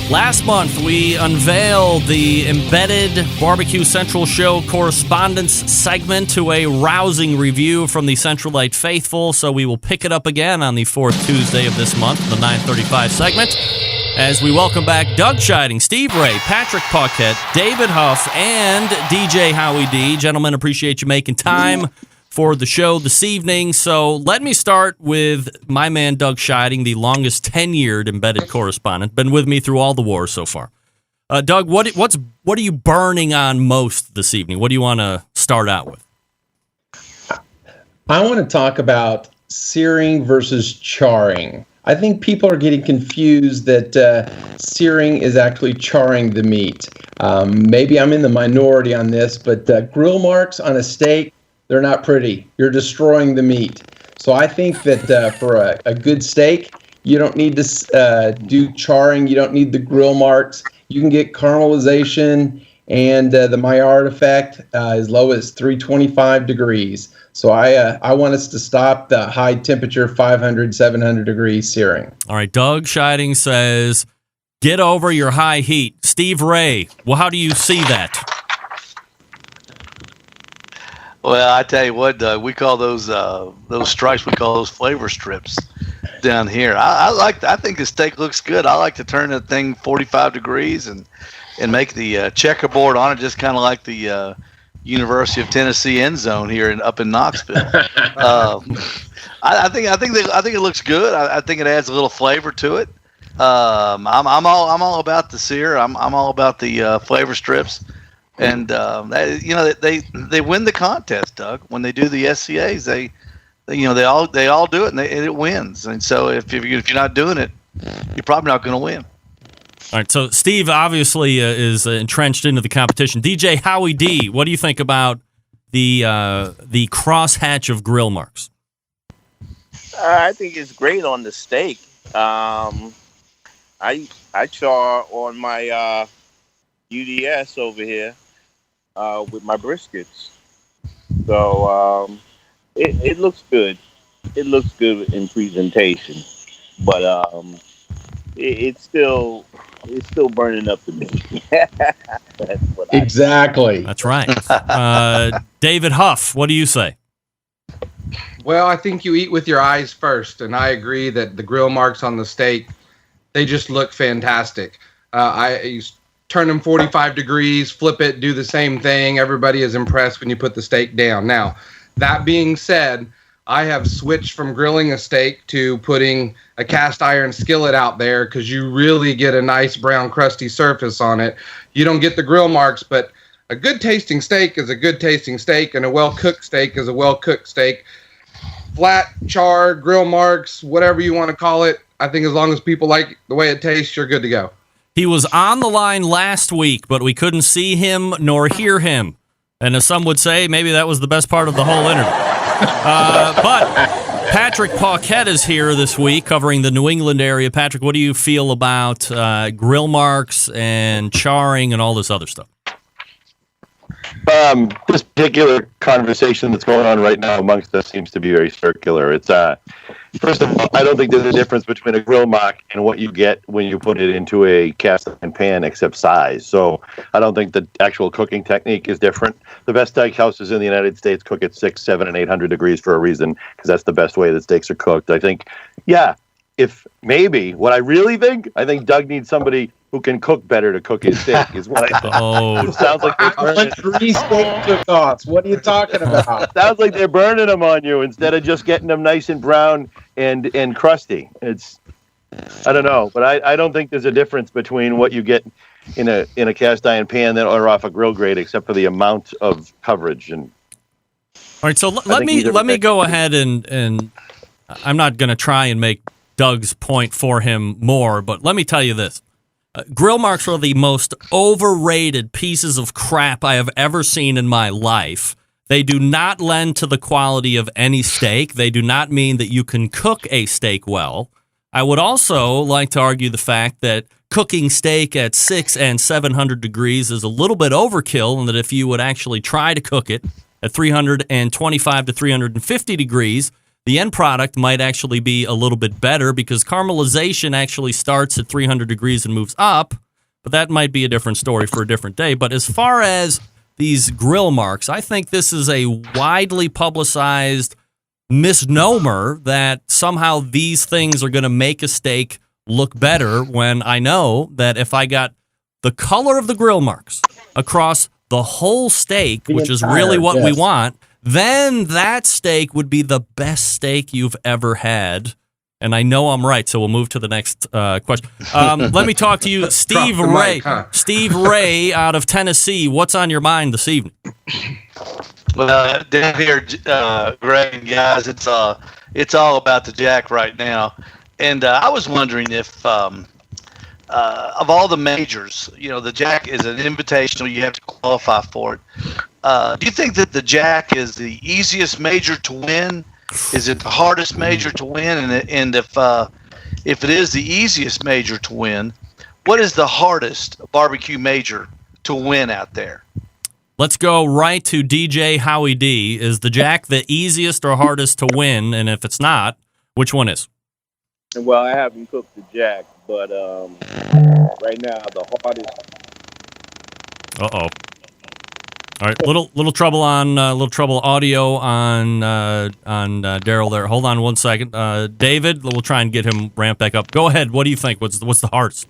Last month, we unveiled the embedded Barbecue Central Show Correspondents Segment to a rousing review from the Centralite Faithful, so we will pick it up again on the fourth Tuesday of this month, the 9:35 segment, as we welcome back Doug Scheiding, Steve Ray, Patrick Paquette, David Huff, and DJ Howie D. Gentlemen, appreciate you making time for the show this evening. So let me start with my man Doug Scheiding, the longest tenured embedded correspondent. Been with me through all the wars so far. Doug, what are you burning on most this evening? What do you want to start out with? I want to talk about searing versus charring. I think people are getting confused that searing is actually charring the meat. Maybe I'm in the minority on this, but grill marks on a steak, they're not pretty. You're destroying the meat. So I think that for a good steak, you don't need to do charring. You don't need the grill marks. You can get caramelization and the Maillard effect as low as 325 degrees. So I want us to stop the high temperature 500, 700 degrees searing. All right, Doug Scheiding says, get over your high heat. Steve Ray, well, how do you see that? Well, I tell you what, Doug, we call those stripes, we call those flavor strips down here. I think the steak looks good. I like to turn the thing 45 degrees and make the checkerboard on it just kind of like the University of Tennessee end zone here up in Knoxville. I think it looks good. I think it adds a little flavor to it. I'm all about the sear. I'm all about the flavor strips. And they win the contest, Doug. When they do the SCAs, they all do it, and it wins. And so if you're not doing it, you're probably not going to win. All right. So Steve obviously is entrenched into the competition. DJ Howie D, what do you think about the crosshatch of grill marks? I think it's great on the steak. I char on my UDS over here. With my briskets. So it looks good. It looks good in presentation. But it's still burning up to me. That's what Exactly. That's right. David Huff, what do you say? Well, I think you eat with your eyes first, and I agree that the grill marks on the steak, they just look fantastic. You turn them 45 degrees, flip it, do the same thing. Everybody is impressed when you put the steak down. Now, that being said, I have switched from grilling a steak to putting a cast iron skillet out there because you really get a nice brown crusty surface on it. You don't get the grill marks, but a good tasting steak is a good tasting steak, and a well-cooked steak is a well-cooked steak. Flat, charred, grill marks, whatever you want to call it. I think as long as people like the way it tastes, you're good to go. He was on the line last week, but we couldn't see him nor hear him. And as some would say, maybe that was the best part of the whole interview. But Patrick Paquette is here this week covering the New England area. Patrick, what do you feel about grill marks and charring and all this other stuff? This particular conversation that's going on right now amongst us seems to be very circular. It's first of all, I don't think there's a difference between a grill mark and what you get when you put it into a cast iron pan, except size. So I don't think the actual cooking technique is different. The best steakhouses in the United States cook at 600, 700, and 800 degrees for a reason, because that's the best way that steaks are cooked. I think, if maybe what I really think, I think Doug needs somebody who can cook better to cook his steak. Is what I think. Oh, It sounds like they're burning. 3 steak cook-offs. What are you talking about? Sounds like they're burning them on you instead of just getting them nice and brown and crusty. It's, I don't know, but I don't think there's a difference between what you get in a cast iron pan or off a grill grate, except for the amount of coverage. And all right. So let me go ahead and I'm not going to try and make Doug's point for him more, but let me tell you this. Grill marks are the most overrated pieces of crap I have ever seen in my life. They do not lend to the quality of any steak. They do not mean that you can cook a steak well. I would also like to argue the fact that cooking steak at 600 and 700 degrees is a little bit overkill, and that if you would actually try to cook it at 325 to 350 degrees, the end product might actually be a little bit better, because caramelization actually starts at 300 degrees and moves up, but that might be a different story for a different day. But as far as these grill marks, I think this is a widely publicized misnomer that somehow these things are going to make a steak look better, when I know that if I got the color of the grill marks across the whole steak, which is really what we want, then that steak would be the best steak you've ever had. And I know I'm right, so we'll move to the next question. Let me talk to you, Steve Ray. Mic, huh? Steve Ray out of Tennessee. What's on your mind this evening? Well, down here, Greg and guys, it's all about the Jack right now. And I was wondering if, of all the majors, the Jack is an invitational. You have to qualify for it. Do you think that the Jack is the easiest major to win? Is it the hardest major to win? And if it is the easiest major to win, what is the hardest barbecue major to win out there? Let's go right to DJ Howie D. Is the Jack the easiest or hardest to win? And if it's not, which one is? Well, I haven't cooked the Jack, but right now the hardest. Uh-oh. All right, little trouble audio on Daryl there. Hold on one second, David. We'll try and get him ramped back up. Go ahead. What do you think? What's the hardest?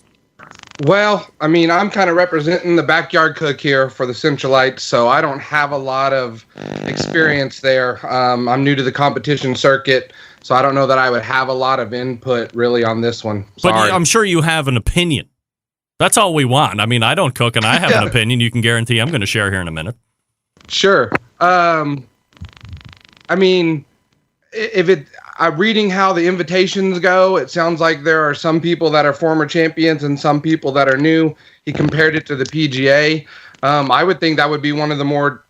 Well, I mean, I'm kind of representing the backyard cook here for the Centralites, so I don't have a lot of experience there. I'm new to the competition circuit, so I don't know that I would have a lot of input really on this one. Sorry. But I'm sure you have an opinion. That's all we want. I mean, I don't cook, and I have an opinion. You can guarantee I'm going to share here in a minute. Sure. I mean, reading how the invitations go, it sounds like there are some people that are former champions and some people that are new. He compared it to the PGA. I would think that would be one of the more,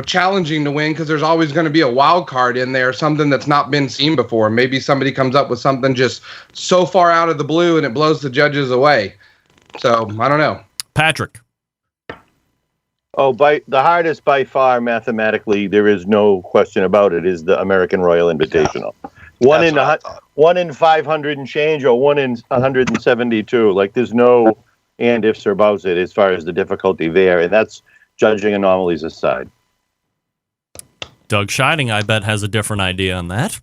challenging to win, because there's always going to be a wild card in there, something that's not been seen before. Maybe somebody comes up with something just so far out of the blue and it blows the judges away. So, I don't know. Patrick. Oh, by the hardest by far, mathematically, there is no question about it, is the American Royal Invitational. 1 in 500 and change or 1 in 172. Like there's no and ifs or buts it as far as the difficulty there, and that's judging anomalies aside. Doug Scheiding, I bet, has a different idea on that.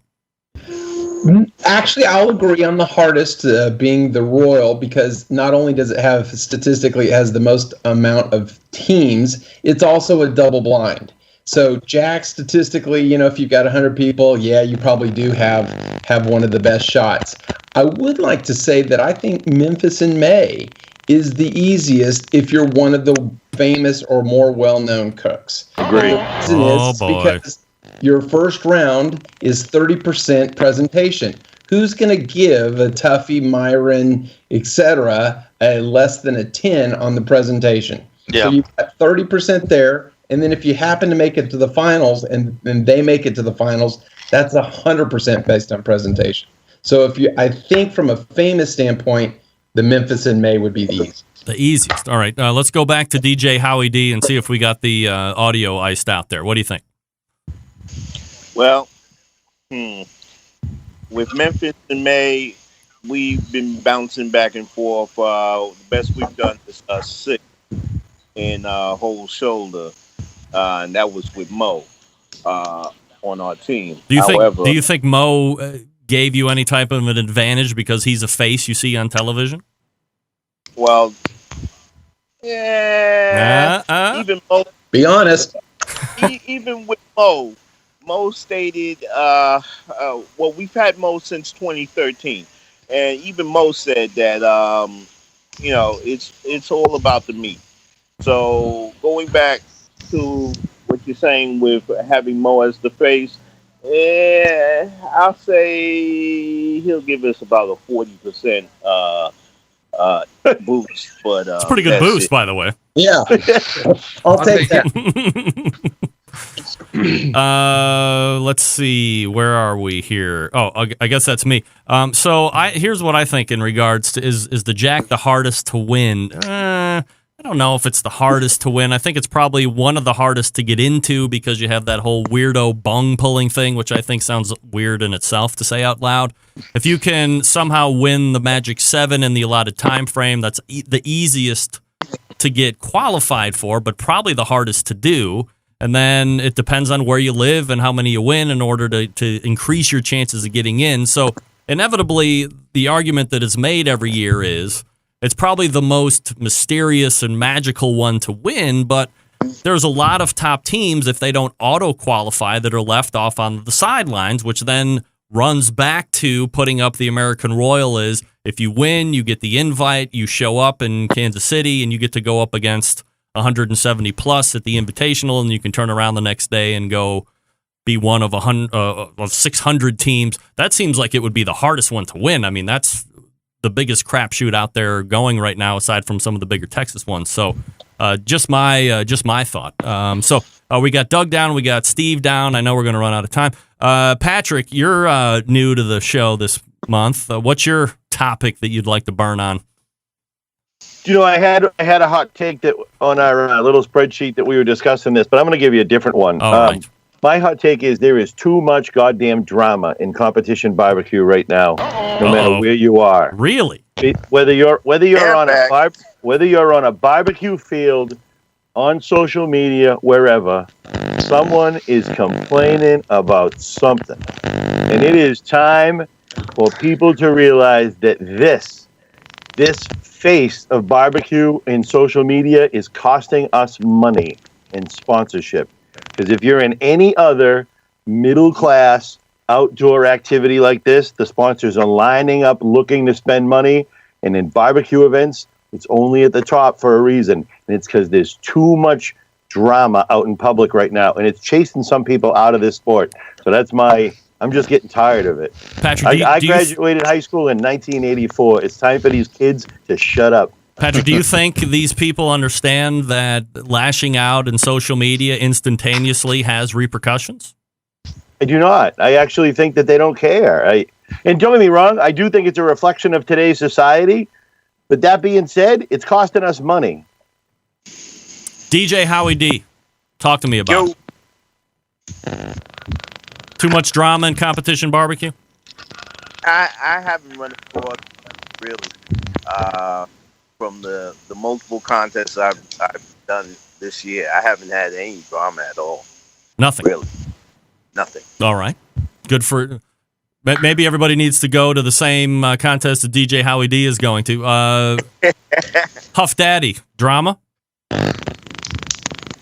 Actually, I'll agree on the hardest being the Royal, because not only does it have statistically it has the most amount of teams, it's also a double blind. So Jack, statistically, you know, if you've got 100 people, yeah, you probably do have one of the best shots. I would like to say that I think Memphis in May is the easiest if you're one of the famous or more well-known cooks. Agree. Oh, boy. Because your first round is 30% presentation. Who's going to give a Tuffy, Myron, etc., a less than a 10 on the presentation? Yeah. So you've got 30% there, and then if you happen to make it to the finals and they make it to the finals, that's 100% based on presentation. So I think from a famous standpoint, the Memphis in May would be the easiest. The easiest. All right, let's go back to DJ Howie D and see if we got the audio iced out there. What do you think? Well, with Memphis in May, we've been bouncing back and forth. The best we've done is 6 in whole shoulder, and that was with Mo on our team. Do you think Mo gave you any type of an advantage because he's a face you see on television? Well, yeah. Even Mo. Be honest. Even with Mo stated, well, we've had Mo since 2013, and even Mo said that, you know, it's all about the meat. So going back to what you're saying with having Mo as the face, I'll say he'll give us about a 40% boost. But it's a pretty good boost, by the way. Yeah, I'll take that. Let's see. Where are we here? Oh, I guess that's me. So here's what I think in regards to is the Jack the hardest to win? I don't know if it's the hardest to win. I think it's probably one of the hardest to get into because you have that whole weirdo bung pulling thing, which I think sounds weird in itself to say out loud. If you can somehow win the Magic 7 in the allotted time frame, that's the easiest to get qualified for, but probably the hardest to do. And then it depends on where you live and how many you win in order to increase your chances of getting in. So inevitably, the argument that is made every year is it's probably the most mysterious and magical one to win, but there's a lot of top teams, if they don't auto-qualify, that are left off on the sidelines, which then runs back to putting up the American Royal is if you win, you get the invite, you show up in Kansas City, and you get to go up against 170 plus at the Invitational, and you can turn around the next day and go be one of 600 teams. That seems like it would be the hardest one to win. I mean, that's the biggest crapshoot out there going right now, aside from some of the bigger Texas ones. So, just my thought. So we got Doug down, we got Steve down. I know we're going to run out of time. Patrick, you're new to the show this month. What's your topic that you'd like to burn on? You know, I had a hot take that on our little spreadsheet that we were discussing this, but I'm going to give you a different one. Right. My hot take is there is too much goddamn drama in competition barbecue right now, no matter where you are. Really? Whether you're on a barbecue field, on social media, wherever, someone is complaining about something, and it is time for people to realize that this face of barbecue in social media is costing us money and sponsorship. Because if you're in any other middle-class outdoor activity like this, the sponsors are lining up looking to spend money. And in barbecue events, it's only at the top for a reason. And it's because there's too much drama out in public right now. And it's chasing some people out of this sport. So I'm just getting tired of it. Patrick, I graduated high school in 1984. It's time for these kids to shut up. Patrick, do you think these people understand that lashing out in social media instantaneously has repercussions? I do not. I actually think that they don't care. And don't get me wrong, I do think it's a reflection of today's society. But that being said, it's costing us money. DJ Howie D, talk to me about it. Too much drama in competition barbecue? I haven't run across really from the multiple contests I've done this year. I haven't had any drama at all. Nothing. Really, nothing. All right. Good for. Maybe everybody needs to go to the same contest that DJ Howie D is going to. Huff Daddy, drama?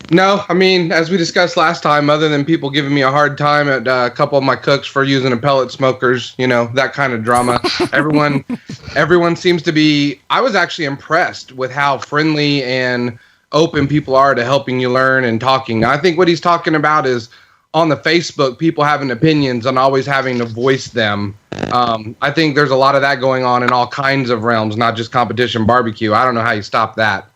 No, I mean, as we discussed last time, other than people giving me a hard time at a couple of my cooks for using a pellet smokers, that kind of drama. Everyone seems to be. I was actually impressed with how friendly and open people are to helping you learn and talking. I think what he's talking about is on the Facebook, people having opinions and always having to voice them. I think there's a lot of that going on in all kinds of realms, not just competition barbecue. I don't know how you stop that.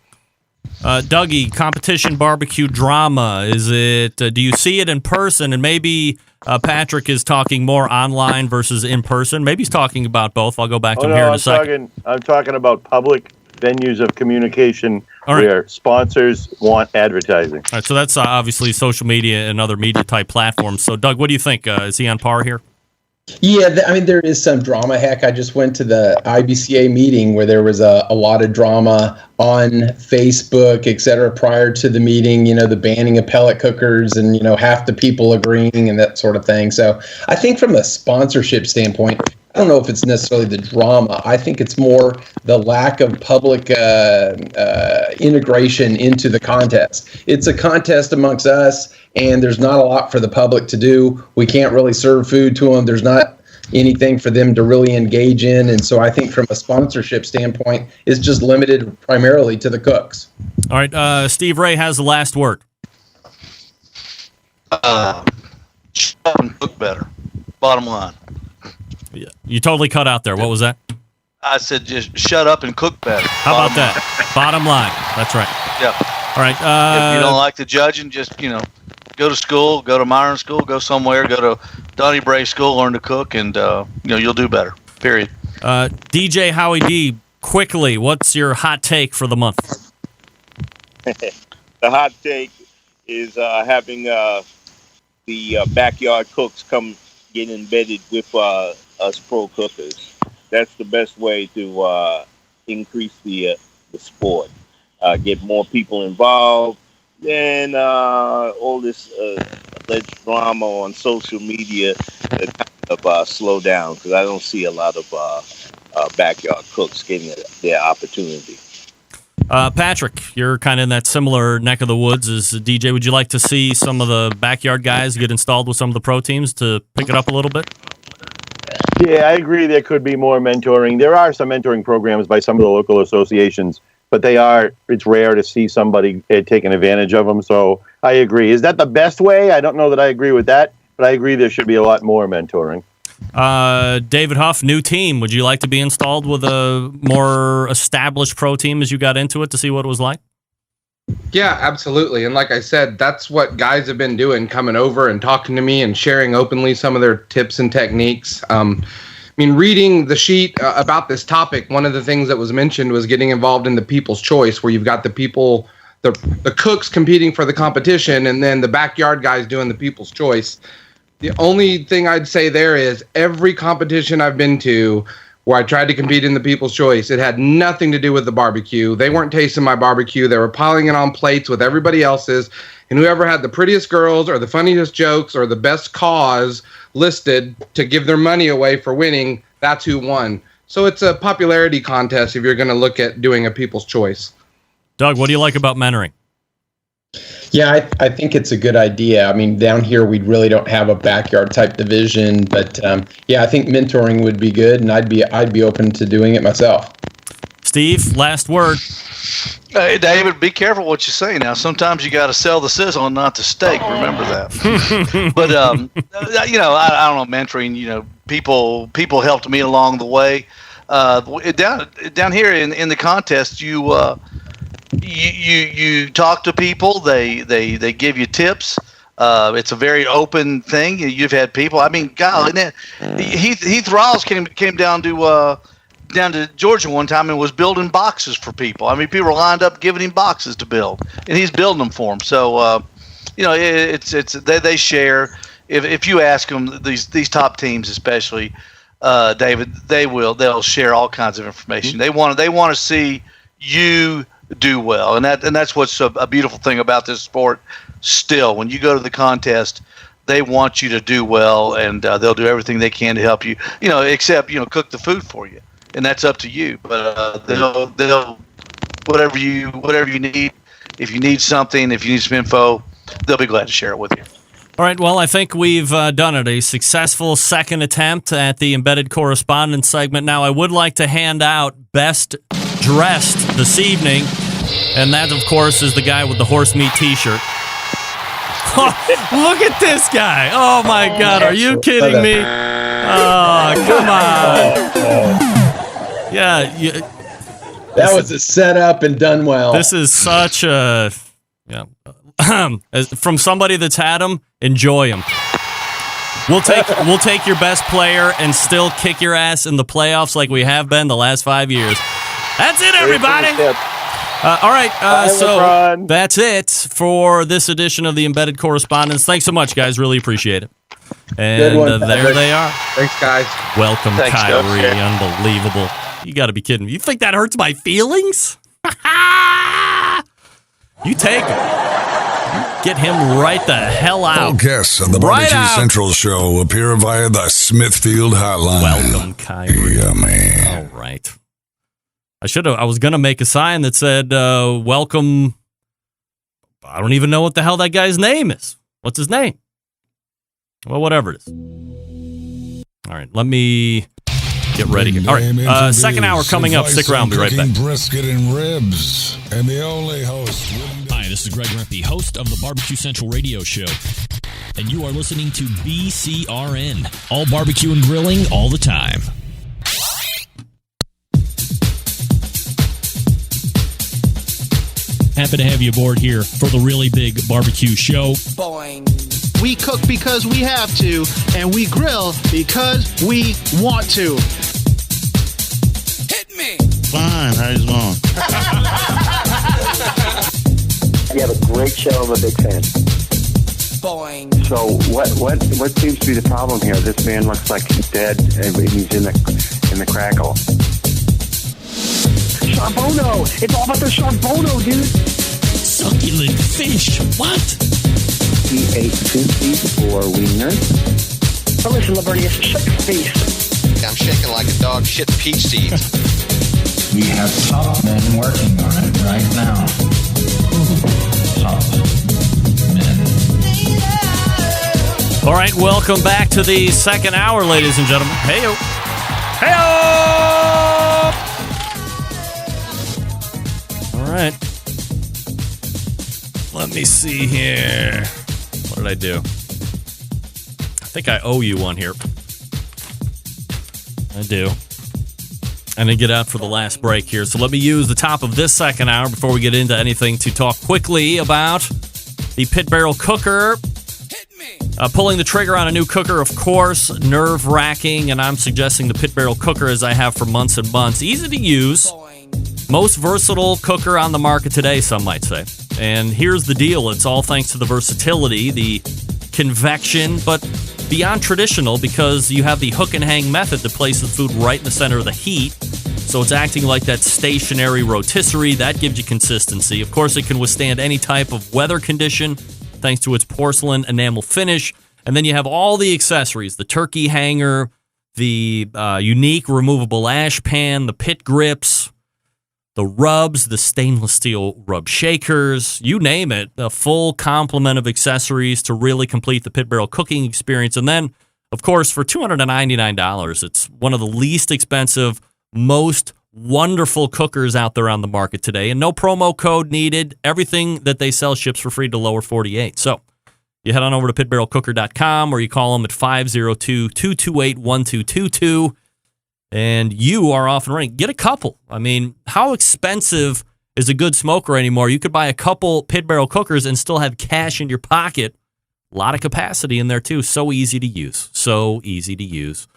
Dougie, competition barbecue drama, is it? Do you see it in person? And maybe Patrick is talking more online versus in person. Maybe he's talking about both. I'll go back to him here in a second. I'm talking about public venues of communication where sponsors want advertising. All right, so that's obviously social media and other media type platforms. So, Doug, what do you think? Is he on par here? Yeah, there is some drama. Heck, I just went to the IBCA meeting where there was a lot of drama on Facebook, et cetera, prior to the meeting, the banning of pellet cookers and, half the people agreeing and that sort of thing. So I think from a sponsorship standpoint, I don't know if it's necessarily the drama. I think it's more the lack of public integration into the contest. It's a contest amongst us, and there's not a lot for the public to do. We can't really serve food to them. There's not anything for them to really engage in. And so I think from a sponsorship standpoint, it's just limited primarily to the cooks. All right, Steve Ray has the last word. Shut up and cook better. Bottom line. Yeah. You totally cut out there. What was that? I said just shut up and cook better. How about that? Bottom line. That's right. Yeah. All right. If you don't like the judging, just, go to school, go to Myron School, go somewhere, go to Donnie Bray School, learn to cook, and, you'll do better. Period. DJ Howie D, quickly, what's your hot take for the month? The hot take is having the backyard cooks come get embedded with us pro cookers. That's the best way to increase the sport. Get more people involved. Then all this alleged drama on social media kind of slow down, because I don't see a lot of backyard cooks getting their opportunity. Patrick, you're kind of in that similar neck of the woods as DJ. Would you like to see some of the backyard guys get installed with some of the pro teams to pick it up a little bit? Yeah, I agree. There could be more mentoring. There are some mentoring programs by some of the local associations, but it's rare to see somebody taking advantage of them. So I agree. Is that the best way? I don't know that I agree with that, but I agree there should be a lot more mentoring. David Huff, new team. Would you like to be installed with a more established pro team as you got into it to see what it was like? Yeah, absolutely. And like I said, that's what guys have been doing, coming over and talking to me and sharing openly some of their tips and techniques. Reading the sheet about this topic, one of the things that was mentioned was getting involved in the People's Choice, where you've got the people, the cooks competing for the competition, and then the backyard guys doing the People's Choice. The only thing I'd say there is every competition I've been to where I tried to compete in the People's Choice, it had nothing to do with the barbecue. They weren't tasting my barbecue. They were piling it on plates with everybody else's. And whoever had the prettiest girls or the funniest jokes or the best cause listed to give their money away for winning, that's who won. So it's a popularity contest if you're going to look at doing a People's Choice. Doug, what do you like about mentoring? Yeah, I think it's a good idea. I mean, down here we really don't have a backyard type division, but I think mentoring would be good, and I'd be open to doing it myself. Steve, last word. Hey, David, be careful what you say now. Sometimes you got to sell the sizzle and not the steak. Remember that. But I don't know, mentoring. People helped me along the way. Down here in the contest, you talk to people. They give you tips. It's a very open thing. You've had people. I mean, golly, Heath Riles came down to Georgia one time and was building boxes for people. I mean, people were lined up giving him boxes to build, and he's building them for them. So they share. If you ask them, these top teams especially, David, they'll share all kinds of information. They want to see you do well, and that's what's a beautiful thing about this sport. Still, when you go to the contest, they want you to do well, and they'll do everything they can to help you. Except cook the food for you, and that's up to you. But they'll whatever you need. If you need something, if you need some info, they'll be glad to share it with you. All right, well, I think we've done it. A successful second attempt at the Embedded Correspondents segment. Now, I would like to hand out Best Dressed this evening, and that, of course, is the guy with the horse meat T-shirt. Look at this guy. Oh, my God. Are you kidding me? Oh, come on. Yeah. That was a setup and done well. This is such a... Yeah. From somebody that's had them, enjoy them. We'll take your best player and still kick your ass in the playoffs like we have been the last 5 years. That's it, everybody. All right, so LeBron. That's it for this edition of the Embedded Correspondents. Thanks so much, guys. Really appreciate it. And there they are. Thanks, guys. Welcome, Kyrie. Unbelievable. You got to be kidding me. You think that hurts my feelings? You take it. Get him right the hell out. All guests on the Barbecue Central show appear via the Smithfield hotline. Welcome, Kyrie. Yeah, man. All right. I was going to make a sign that said, welcome. I don't even know what the hell that guy's name is. What's his name? Well, whatever it is. All right, let me get ready here. All right, second hour coming up. Stick around. Be right back. Brisket and ribs. And the only host. Hi, this is Greg Rempe, host of the Barbecue Central radio show. And you are listening to BCRN. All barbecue and grilling all the time. Happy to have you aboard here for the really big barbecue show. Boing. We cook because we have to, and we grill because we want to. Hit me. Fine, how's it going? You have a great show. I'm a big fan. Boing. So what seems to be the problem here? This man looks like he's dead, and he's in the crackle. Charbono! It's all about the Charbono, dude! Succulent fish! What? He ate 2 feet for wiener. But listen, Libertius, shut your face. I'm shaking like a dog shit peach seeds. We have top men working on it right now. Top men. All right, welcome back to the second hour, ladies and gentlemen. Hey-o. Hey-o! All right. Let me see here. What did I do? I think I owe you one here. I do. I didn't get out for the last break here, so let me use the top of this second hour before we get into anything to talk quickly about the Pit Barrel Cooker. Pulling the trigger on a new cooker, of course, nerve-wracking, and I'm suggesting the Pit Barrel Cooker as I have for months and months. Easy to use. Most versatile cooker on the market today, some might say. And here's the deal. It's all thanks to the versatility, the convection, but beyond traditional because you have the hook and hang method to place the food right in the center of the heat. So it's acting like that stationary rotisserie. That gives you consistency. Of course, it can withstand any type of weather condition thanks to its porcelain enamel finish. And then you have all the accessories, the turkey hanger, the unique removable ash pan, the pit grips, the rubs, the stainless steel rub shakers, you name it, a full complement of accessories to really complete the Pit Barrel cooking experience. And then, of course, for $299, it's one of the least expensive, most wonderful cookers out there on the market today. And no promo code needed. Everything that they sell ships for free to lower 48. So you head on over to pitbarrelcooker.com or you call them at 502-228-1222. And you are off and running. Get a couple. I mean, how expensive is a good smoker anymore? You could buy a couple Pit Barrel cookers and still have cash in your pocket. A lot of capacity in there, too. So easy to use. So easy to use.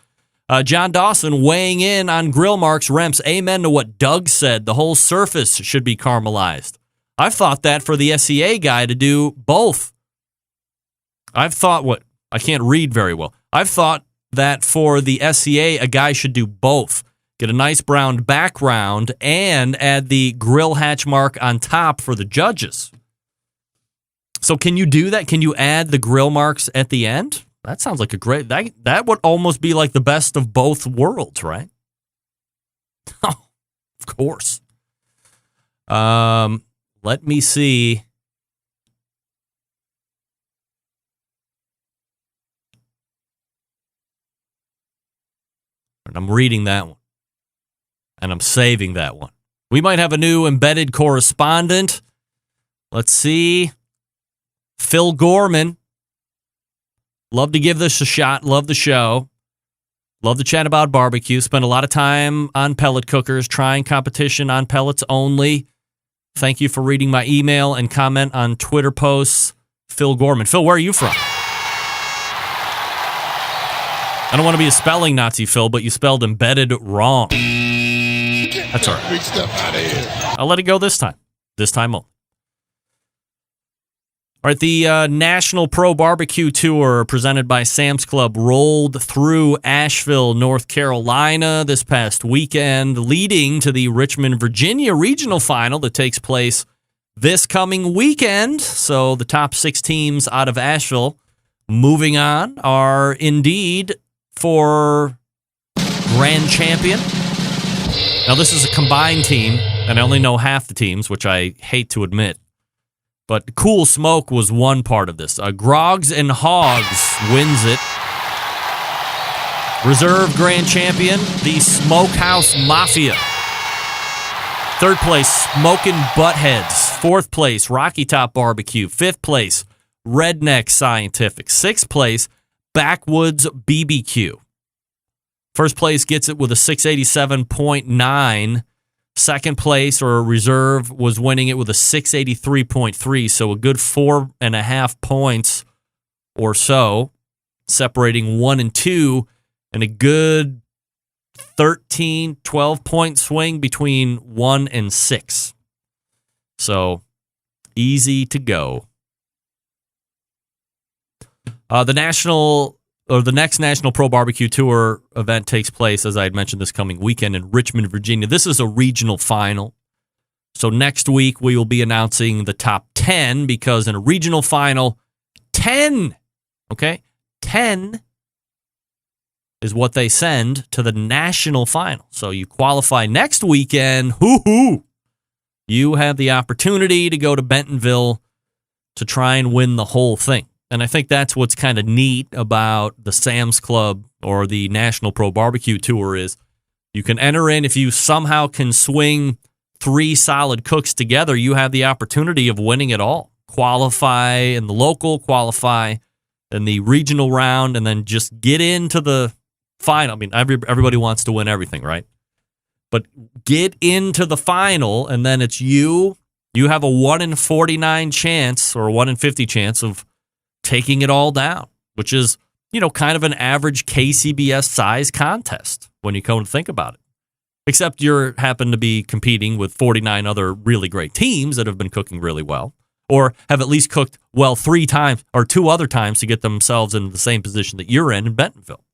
John Dawson weighing in on grill marks. Remps, amen to what Doug said. The whole surface should be caramelized. I've thought that for the SEA guy to do both. I've thought I can't read very well. I've thought that for the SCA, a guy should do both. Get a nice brown background and add the grill hatch mark on top for the judges. So can you do that? Can you add the grill marks at the end? That sounds like a great... That would almost be like the best of both worlds, right? Oh, of course. Let me see. And I'm reading that one. And I'm saving that one. We might have a new embedded correspondent. Let's see. Phil Gorman. Love to give this a shot. Love the show. Love to chat about barbecue. Spend a lot of time on pellet cookers, trying competition on pellets only. Thank you for reading my email and comment on Twitter posts. Phil Gorman. Phil, where are you from? I don't want to be a spelling Nazi, Phil, but you spelled embedded wrong. That's all right. Big stuff out of here. I'll let it go this time. This time only. All right, the National Pro Barbecue Tour presented by Sam's Club rolled through Asheville, North Carolina this past weekend, leading to the Richmond, Virginia regional final that takes place this coming weekend. So the top 6 teams out of Asheville moving on are indeed for grand champion. Now, this is a combined team, and I only know half the teams, which I hate to admit. But Cool Smoke was one part of this. Grogs and Hogs wins it. Reserve grand champion, the Smokehouse Mafia. Third place, Smokin' Buttheads. Fourth place, Rocky Top Barbecue. Fifth place, Redneck Scientific. Sixth place, Backwoods BBQ. First place gets it with a 687.9. Second place, or reserve, was winning it with a 683.3, so a good 4.5 points or so, separating 1 and 2, and a good 13, 12-point swing between 1 and 6. So, easy to go. The next National Pro Barbecue Tour event takes place, as I had mentioned, this coming weekend in Richmond, Virginia. This is a regional final. So next week, we will be announcing the top 10, because in a regional final, 10 is what they send to the national final. So you qualify next weekend, you have the opportunity to go to Bentonville to try and win the whole thing. And I think that's what's kind of neat about the Sam's Club or the National Pro Barbecue Tour is you can enter in. If you somehow can swing 3 solid cooks together, you have the opportunity of winning it all. Qualify in the local, qualify in the regional round, and then just get into the final. I mean, everybody wants to win everything, right? But get into the final, and then it's you. You have a 1 in 49 chance or a 1 in 50 chance of taking it all down, which is, kind of an average KCBS size contest when you come to think about it. Except you happen to be competing with 49 other really great teams that have been cooking really well, or have at least cooked well 3 times or 2 other times to get themselves in the same position that you're in Bentonville.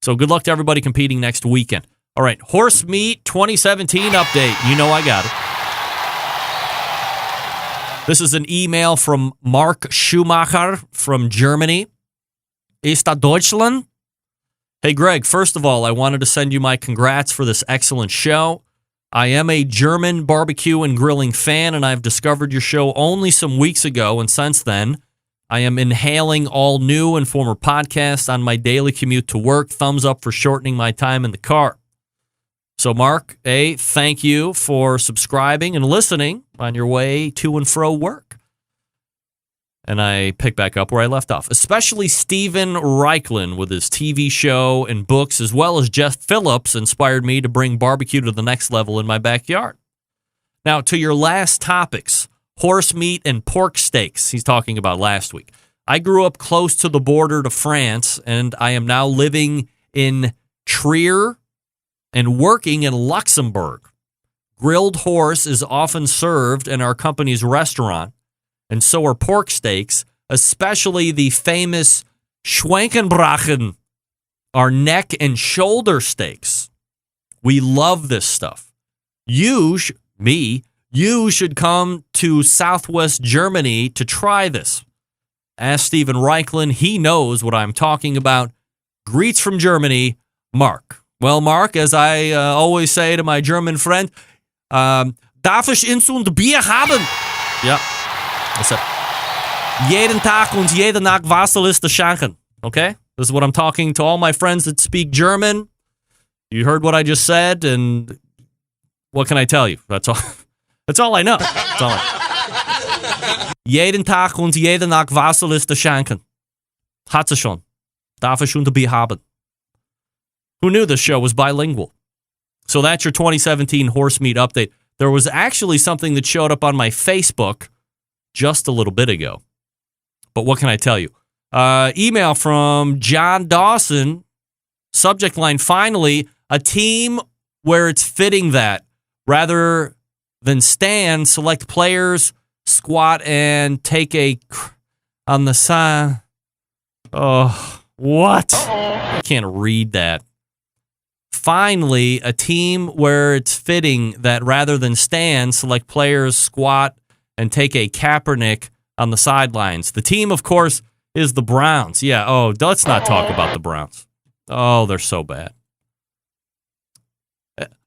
So good luck to everybody competing next weekend. All right, Horse Meat 2017 update. I got it. This is an email from Mark Schumacher from Germany. Ist das Deutschland? Hey, Greg, first of all, I wanted to send you my congrats for this excellent show. I am a German barbecue and grilling fan, and I've discovered your show only some weeks ago, and since then, I am inhaling all new and former podcasts on my daily commute to work. Thumbs up for shortening my time in the car. So, Mark, thank you for subscribing and listening on your way to and fro work. And I pick back up where I left off. Especially Steven Reichlin with his TV show and books, as well as Jeff Phillips, inspired me to bring barbecue to the next level in my backyard. Now, to your last topics, horse meat and pork steaks, he's talking about last week. I grew up close to the border to France, and I am now living in Trier and working in Luxembourg. Grilled horse is often served in our company's restaurant, and so are pork steaks, especially the famous Schwankenbrachen our neck and shoulder steaks. We love this stuff. You should come to Southwest Germany to try this. Ask Steven Reichlin. He knows what I'm talking about. Greets from Germany, Mark. Well, Mark, as I always say to my German friend, darf ich uns und Bier haben? Ja, that's it. Jeden Tag und jede Nacht Wasserliste schenken. Okay? This is what I'm talking to all my friends that speak German. You heard what I just said, and what can I tell you? That's all. That's all I know. That's all Jeden Tag und jede Nacht Wasserliste schenken. Hat sie schon. Darf ich und Bier haben. Who knew this show was bilingual? So that's your 2017 horse meat update. There was actually something that showed up on my Facebook just a little bit ago. But what can I tell you? Email from John Dawson. Subject line, finally, a team where it's fitting that rather than stand, select players, squat, and take a on the side. Oh, what? I can't read that. Finally, a team where it's fitting that rather than stand, select players, squat, and take a Kaepernick on the sidelines. The team, of course, is the Browns. Yeah, let's not talk about the Browns. Oh, they're so bad.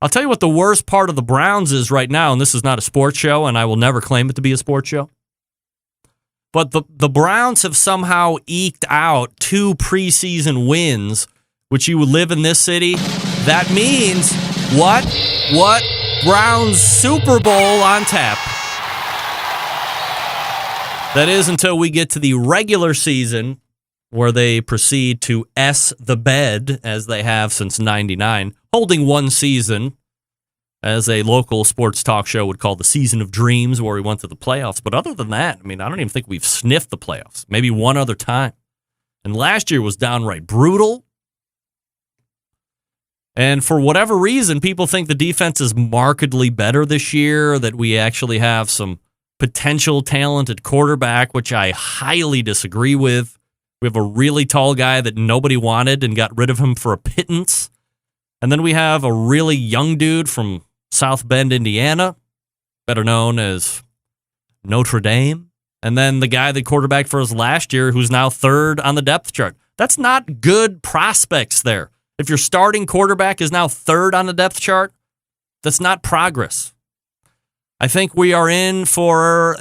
I'll tell you what the worst part of the Browns is right now, and this is not a sports show, and I will never claim it to be a sports show. But the Browns have somehow eked out 2 preseason wins, which you would live in this city. That means what? Browns Super Bowl on tap. That is until we get to the regular season, where they proceed to S the bed, as they have since '99, holding one season, as a local sports talk show would call the Season of Dreams, where we went to the playoffs. But other than that, I don't even think we've sniffed the playoffs. Maybe one other time. And last year was downright brutal. And for whatever reason, people think the defense is markedly better this year, that we actually have some potential talented quarterback, which I highly disagree with. We have a really tall guy that nobody wanted and got rid of him for a pittance. And then we have a really young dude from South Bend, Indiana, better known as Notre Dame. And then the guy that quarterbacked for us last year, who's now 3rd on the depth chart. That's not good prospects there. If your starting quarterback is now 3rd on the depth chart, that's not progress. I think we are in for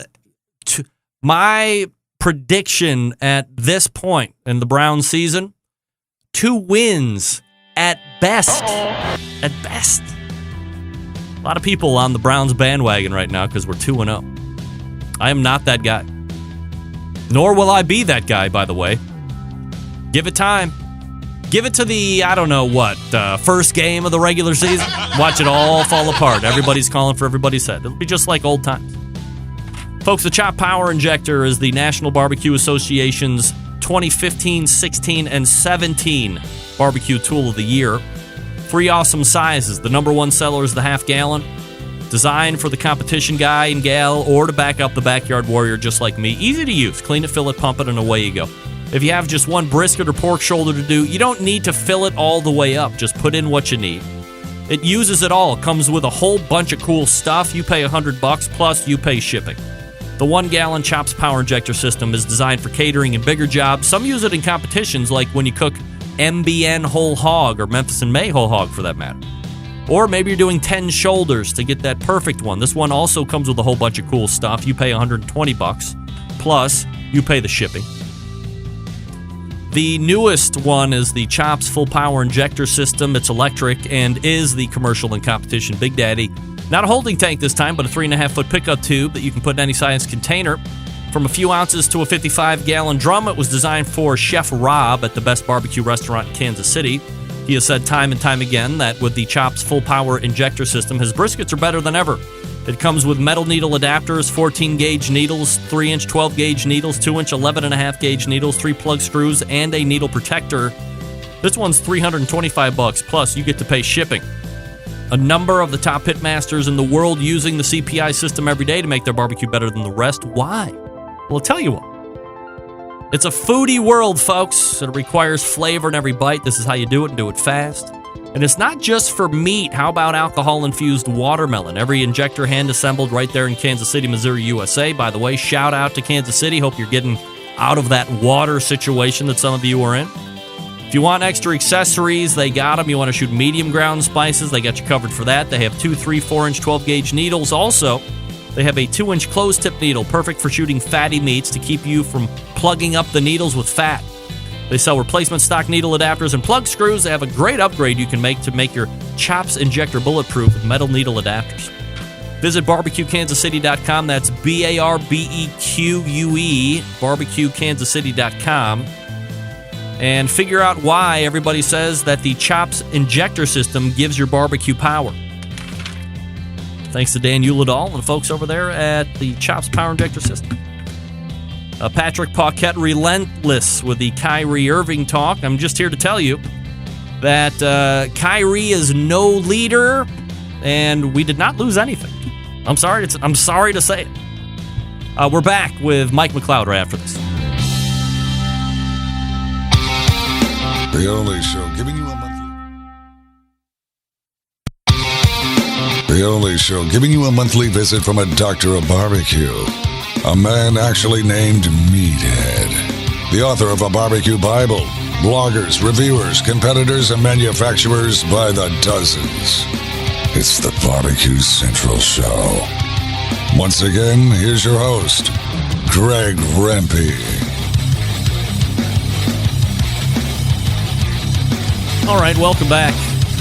my prediction at this point in the Browns season, 2 wins at best. At best. A lot of people on the Browns bandwagon right now because we're 2-0. I am not that guy. Nor will I be that guy, by the way. Give it time. Give it to the, first game of the regular season. Watch it all fall apart. Everybody's calling for everybody's head. It'll be just like old times. Folks, the Chop Power Injector is the National Barbecue Association's 2015, 16, and 17 Barbecue Tool of the Year. 3 awesome sizes. The number 1 seller is the half gallon. Designed for the competition guy and gal or to back up the backyard warrior just like me. Easy to use. Clean it, fill it, pump it, and away you go. If you have just one brisket or pork shoulder to do, you don't need to fill it all the way up. Just put in what you need. It uses it all. It comes with a whole bunch of cool stuff. You pay $100 plus you pay shipping. The 1-gallon Chops Power Injector system is designed for catering and bigger jobs. Some use it in competitions like when you cook MBN whole hog or Memphis and May whole hog for that matter. Or maybe you're doing 10 shoulders to get that perfect one. This one also comes with a whole bunch of cool stuff. You pay $120 plus you pay the shipping. The newest one is the Chops Full Power Injector System. It's electric and is the commercial and competition Big Daddy. Not a holding tank this time, but a 3.5-foot pickup tube that you can put in any size container. From a few ounces to a 55-gallon drum, it was designed for Chef Rob at the Best Barbecue Restaurant in Kansas City. He has said time and time again that with the Chops Full Power Injector System, his briskets are better than ever. It comes with metal needle adapters, 14-gauge needles, 3-inch 12-gauge needles, 2-inch 11.5-gauge needles, 3 plug screws, and a needle protector. This one's $325 plus you get to pay shipping. A number of the top pitmasters in the world using the CPI system every day to make their barbecue better than the rest. Why? Well, I'll tell you what. It's a foodie world, folks. It requires flavor in every bite. This is how you do it and do it fast. And it's not just for meat. How about alcohol-infused watermelon? Every injector hand-assembled right there in Kansas City, Missouri, USA. By the way, shout out to Kansas City. Hope you're getting out of that water situation that some of you are in. If you want extra accessories, they got them. You want to shoot medium ground spices, they got you covered for that. They have 2, 3, 4-inch 12-gauge needles. Also, they have a 2-inch closed-tip needle, perfect for shooting fatty meats to keep you from plugging up the needles with fat. They sell replacement stock needle adapters and plug screws. They have a great upgrade you can make to make your chops injector bulletproof with metal needle adapters. Visit barbecuekansascity.com. That's BARBEQUE, barbecuekansascity.com. And figure out why everybody says that the chops injector system gives your barbecue power. Thanks to Dan Uladal and the folks over there at the Chops Power Injector System. Patrick Paquette, relentless with the Kyrie Irving talk. I'm just here to tell you that Kyrie is no leader, and we did not lose anything. I'm sorry to say it. We're back with Mike McLeod right after this. The only show giving you a monthly visit from a doctor of barbecue. A man actually named Meathead. The author of a barbecue Bible. Bloggers, reviewers, competitors, and manufacturers by the dozens. It's the Barbecue Central Show. Once again, here's your host, Greg Rempe. All right, welcome back.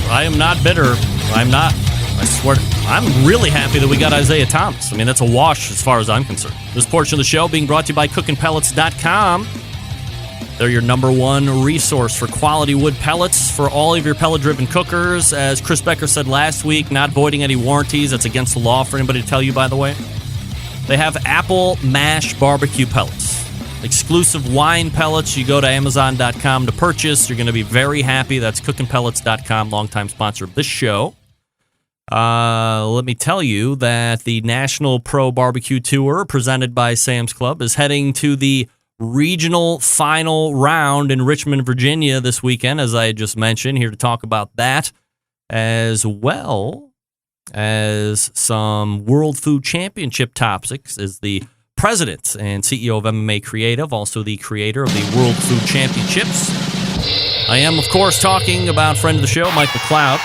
I am not bitter. I'm not. I swear, I'm really happy that we got Isaiah Thomas. I mean, that's a wash as far as I'm concerned. This portion of the show being brought to you by cookinpellets.com. They're your number one resource for quality wood pellets for all of your pellet-driven cookers. As Chris Becker said last week, not voiding any warranties. That's against the law for anybody to tell you, by the way. They have apple mash barbecue pellets. Exclusive wine pellets. You go to Amazon.com to purchase. You're going to be very happy. That's cookinpellets.com, longtime sponsor of this show. Let me tell you that the National Pro Barbecue Tour, presented by Sam's Club, is heading to the regional final round in Richmond, Virginia this weekend, as I just mentioned. Here to talk about that, as well as some World Food Championship topics, is the president and CEO of MMA Creative, also the creator of the World Food Championships. I am, of course, talking about friend of the show, Mike McLeod.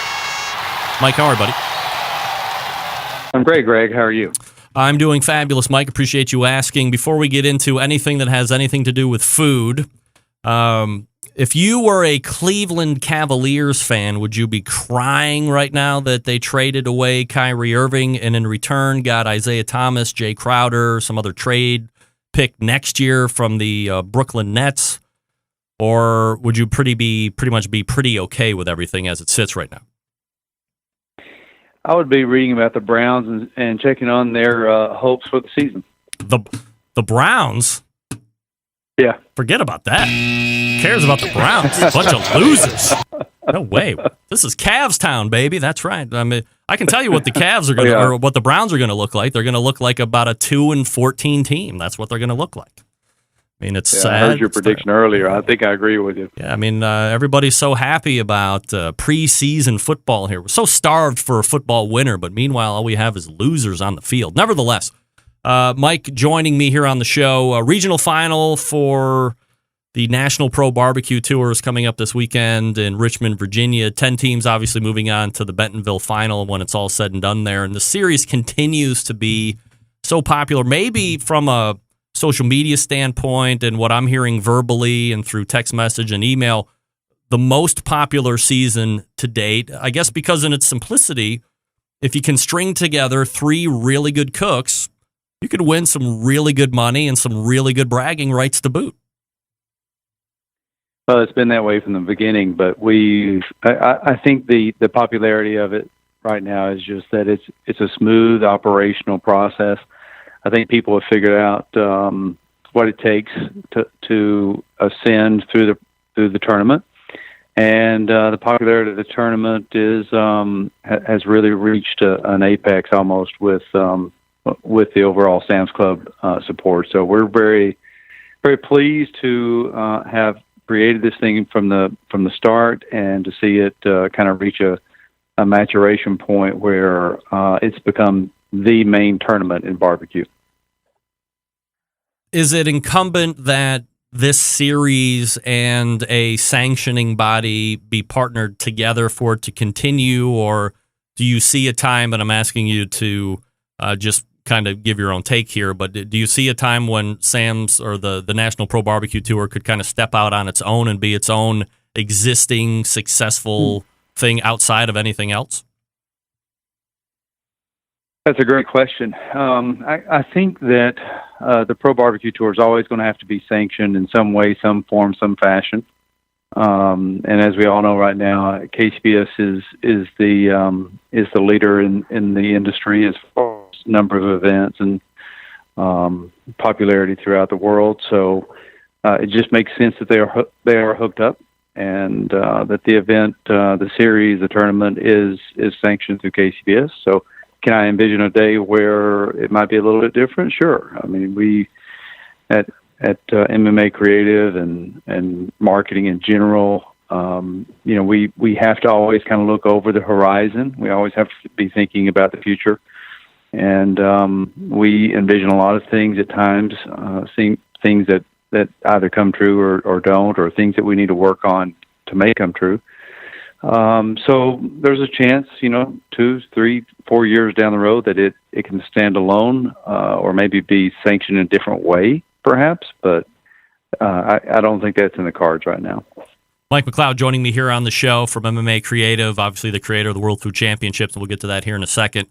Mike, how are you, buddy? I'm great, Greg. How are you? I'm doing fabulous, Mike. Appreciate you asking. Before we get into anything that has anything to do with food, if you were a Cleveland Cavaliers fan, would you be crying right now that they traded away Kyrie Irving and in return got Isaiah Thomas, Jay Crowder, some other trade pick next year from the Brooklyn Nets? Or would you pretty much be pretty okay with everything as it sits right now? I would be reading about the Browns and checking on their hopes for the season. The Browns? Yeah. Forget about that. Who cares about the Browns? A bunch of losers. No way. This is Cavs town, baby. That's right. I mean, I can tell you what the Cavs are going to, or what the Browns are going to look like. They're going to look like about a 2-14 team. That's what they're going to look like. I mean, it's sad. I heard your prediction earlier. I think I agree with you. Yeah, I mean, everybody's so happy about preseason football here. We're so starved for a football winner, but meanwhile, all we have is losers on the field. Nevertheless, Mike joining me here on the show. A regional final for the National Pro Barbecue Tour is coming up this weekend in Richmond, Virginia. 10 teams obviously moving on to the Bentonville final when it's all said and done there. And the series continues to be so popular, maybe from a social media standpoint and what I'm hearing verbally and through text message and email, the most popular season to date. I guess because in its simplicity, if you can string together 3 really good cooks, you could win some really good money and some really good bragging rights to boot. Well, it's been that way from the beginning, but I think the popularity of it right now is just that it's a smooth operational process. I think people have figured out what it takes to ascend through the tournament, and the popularity of the tournament has really reached an apex almost with the overall Sam's Club support. So we're very, very pleased to have created this thing from the start, and to see it kind of reach a maturation point where it's become the main tournament in barbecue. Is it incumbent that this series and a sanctioning body be partnered together for it to continue, or do you see a time, and I'm asking you to just kind of give your own take here, but do you see a time when Sam's or the National Pro Barbecue Tour could kind of step out on its own and be its own existing successful thing outside of anything else? That's a great question. I think that the Pro Barbecue Tour is always going to have to be sanctioned in some way, some form, some fashion. And as we all know right now, KCBS is the leader in the industry as far as number of events and popularity throughout the world. So it just makes sense that they are hooked up, and that the event, the series, the tournament is sanctioned through KCBS. So can I envision a day where it might be a little bit different? Sure. I mean, we at MMA Creative and marketing in general, we have to always kind of look over the horizon. We always have to be thinking about the future, and we envision a lot of things at times, seeing things that either come true or don't, or things that we need to work on to make come true. So there's a chance, 2, 3, 4 years down the road that it can stand alone, or maybe be sanctioned in a different way, perhaps. But I don't think that's in the cards right now. Mike McLeod joining me here on the show from MMA Creative, obviously the creator of the World Food Championships, and we'll get to that here in a second.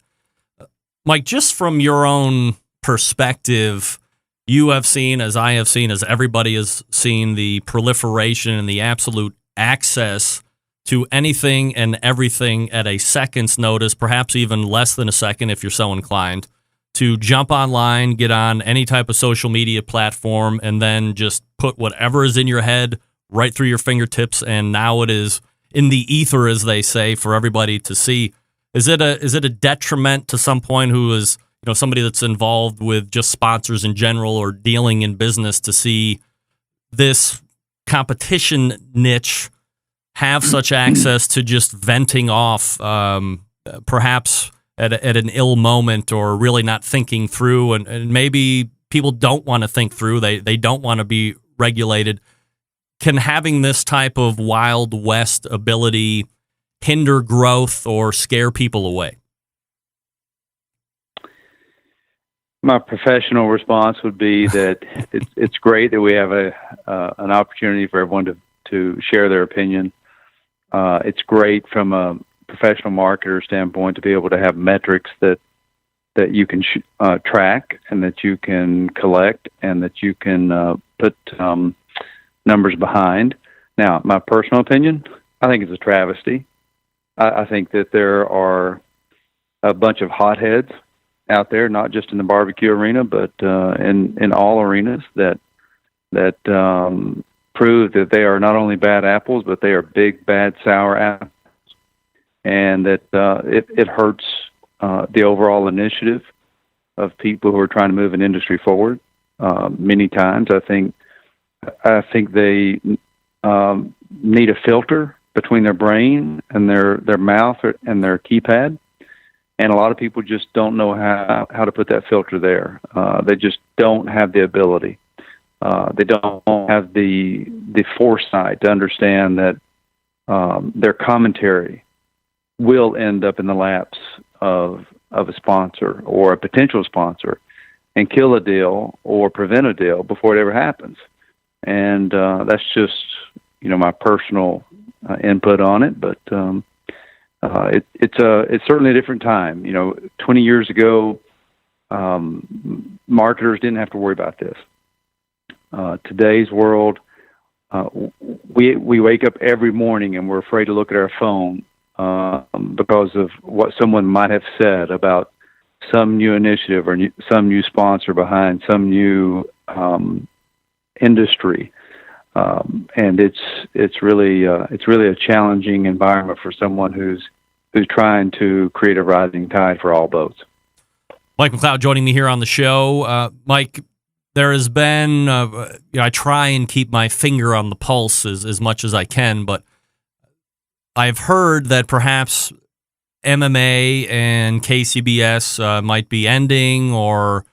Mike, just from your own perspective, you have seen, as I have seen, as everybody has seen, the proliferation and the absolute access to anything and everything at a second's notice, perhaps even less than a second if you're so inclined, to jump online, get on any type of social media platform, and then just put whatever is in your head right through your fingertips, and now it is in the ether, as they say, for everybody to see. Is it a detriment to some point who is somebody that's involved with just sponsors in general or dealing in business to see this competition niche have such access to just venting off, perhaps at an ill moment, or really not thinking through, and maybe people don't want to think through, they don't want to be regulated? Can having this type of Wild West ability hinder growth or scare people away? My professional response would be that it's great that we have an opportunity for everyone to share their opinion. It's great from a professional marketer standpoint to be able to have metrics that you can track, and that you can collect, and that you can put numbers behind. Now, my personal opinion, I think it's a travesty. I think that there are a bunch of hotheads out there, not just in the barbecue arena, but in all arenas that prove that they are not only bad apples, but they are big, bad, sour apples, and that it hurts the overall initiative of people who are trying to move an industry forward. Many times, I think they need a filter between their brain and their mouth and their keypad, and a lot of people just don't know how to put that filter there. They just don't have the ability. They don't have the foresight to understand that their commentary will end up in the laps of a sponsor or a potential sponsor, and kill a deal or prevent a deal before it ever happens. And that's just my personal input on it. But it's certainly a different time. 20 years ago, marketers didn't have to worry about this. Today's world, we wake up every morning and we're afraid to look at our phone because of what someone might have said about some new initiative or some new sponsor behind some new industry, and it's really a challenging environment for someone who's trying to create a rising tide for all boats. Mike McLeod joining me here on the show. Mike, there has been, I try and keep my finger on the pulse as much as I can, but I've heard that perhaps MMA and KCBS might be ending, or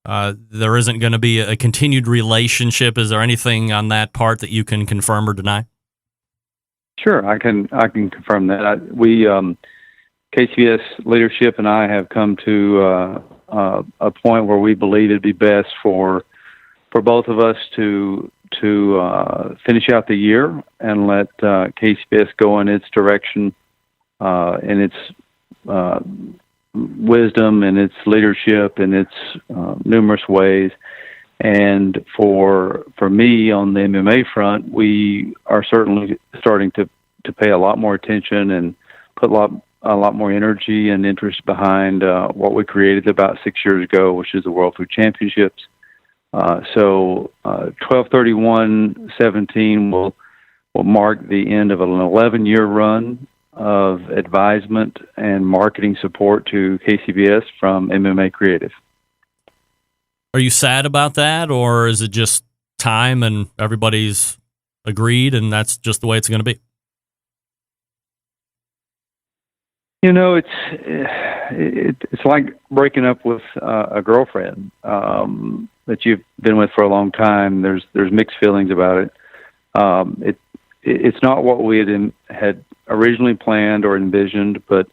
there isn't going to be a continued relationship. Is there anything on that part that you can confirm or deny? Sure, I can confirm that. We KCBS leadership and I have come to a point where we believe it'd be best for both of us to finish out the year and let KCBS go in its direction, in its wisdom and its leadership and its numerous ways. And for me on the MMA front, we are certainly starting to pay a lot more attention and put a lot more energy and interest behind what we created about 6 years ago, which is the World Food Championships. So 12/31/17 will mark the end of an 11-year run of advisement and marketing support to KCBS from MMA Creative. Are you sad about that, or is it just time and everybody's agreed and that's just the way it's going to be? You know, it's like breaking up with a girlfriend that you've been with for a long time. There's mixed feelings about it. It's not what we had originally planned or envisioned, but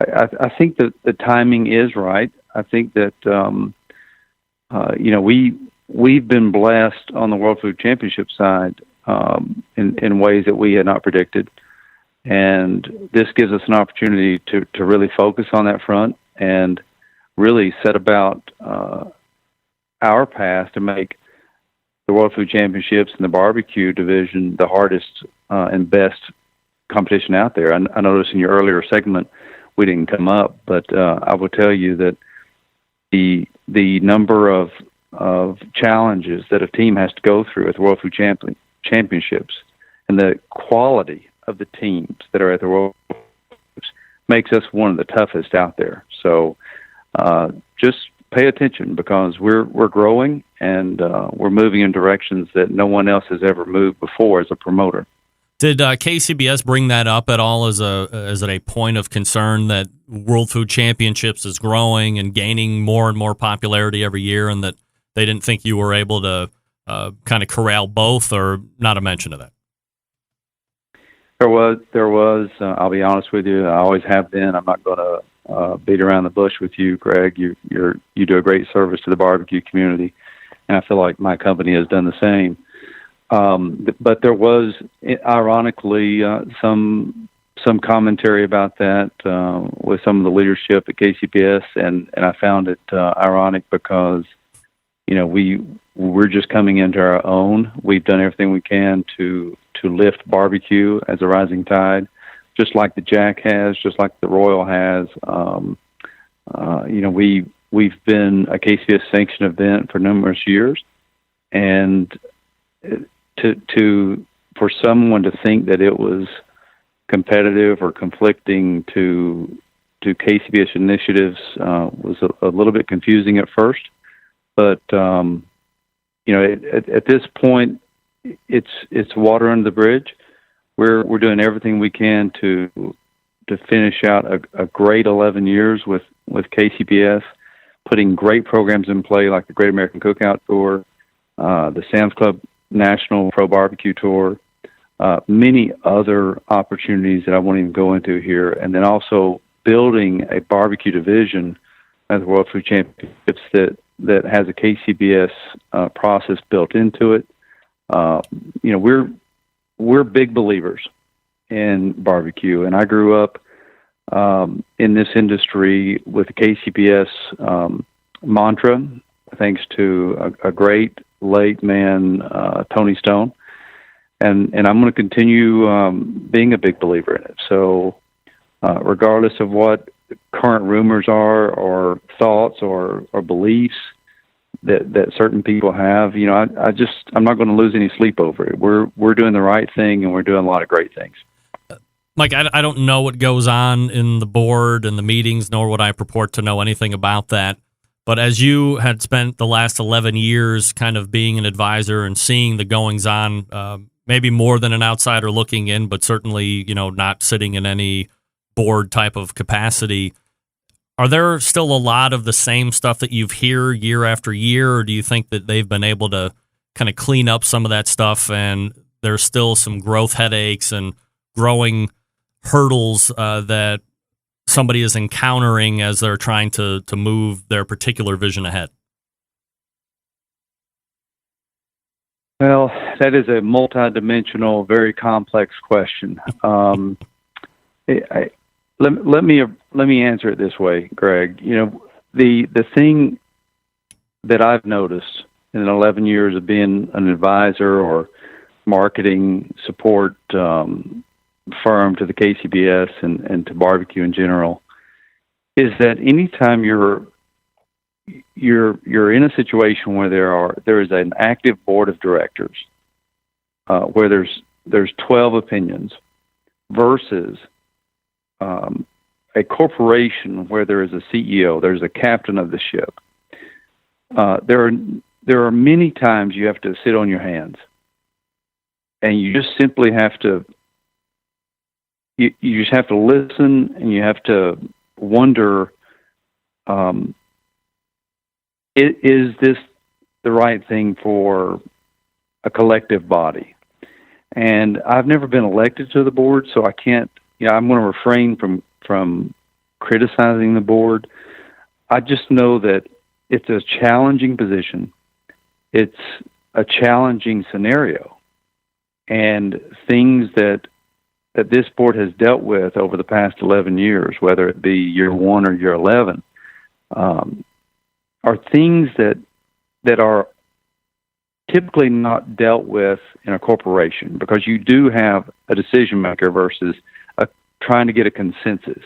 I think that the timing is right. I think that we've been blessed on the World Food Championship side in ways that we had not predicted. And this gives us an opportunity to really focus on that front and really set about our path to make the World Food Championships and the barbecue division the hardest and best competition out there. I noticed in your earlier segment we didn't come up, but I will tell you that the number of challenges that a team has to go through at the World Food Championships and the quality of the teams that are at the World Championships makes us one of the toughest out there. So just pay attention, because we're growing and we're moving in directions that no one else has ever moved before as a promoter. Did KCBS bring that up at all as a point of concern, that World Food Championships is growing and gaining more and more popularity every year, and that they didn't think you were able to kind of corral both, or not a mention of that? There was. I'll be honest with you. I always have been. I'm not going to beat around the bush with you, Greg. You do a great service to the barbecue community, and I feel like my company has done the same. But there was, ironically, some commentary about that with some of the leadership at KCBS, and I found it ironic because, we're just coming into our own. We've done everything we can to lift barbecue as a rising tide, just like the Jack has, just like the Royal has. We've been a KCBS sanctioned event for numerous years, and for someone to think that it was competitive or conflicting to KCBS initiatives was a little bit confusing at first. But at this point, it's water under the bridge. We're doing everything we can to finish out a great 11 years with KCBS, putting great programs in play like the Great American Cookout Tour, the Sam's Club National Pro Barbecue Tour, many other opportunities that I won't even go into here, and then also building a barbecue division at the World Food Championships that has a KCBS process built into it. We're big believers in barbecue, and I grew up in this industry with the KCBS mantra, thanks to a great late man, Tony Stone, and I'm going to continue being a big believer in it. So regardless of what current rumors are or thoughts or beliefs that certain people have, I'm not going to lose any sleep over it. We're doing the right thing, and we're doing a lot of great things. Mike, I don't know what goes on in the board and the meetings, nor would I purport to know anything about that. But as you had spent the last 11 years kind of being an advisor and seeing the goings-on, maybe more than an outsider looking in, but certainly, not sitting in any board type of capacity, are there still a lot of the same stuff that you've hear year after year, or do you think that they've been able to kind of clean up some of that stuff and there's still some growth headaches and growing hurdles that somebody is encountering as they're trying to move their particular vision ahead? Well, that is a multidimensional, very complex question. Let me answer it this way, Greg. The thing that I've noticed in 11 years of being an advisor or marketing support firm to the KCBS and to barbecue in general is that anytime you're in a situation where there is an active board of directors where there's 12 opinions versus a corporation where there is a CEO, there's a captain of the ship. There are many times you have to sit on your hands, and you just simply have to. You just have to listen, and you have to wonder: is this the right thing for a collective body? And I've never been elected to the board, so I can't. I'm going to refrain from criticizing the board. I just know that it's a challenging position. It's a challenging scenario. And things that this board has dealt with over the past 11 years, whether it be year 1 or year 11, are things that are typically not dealt with in a corporation, because you do have a decision maker versus trying to get a consensus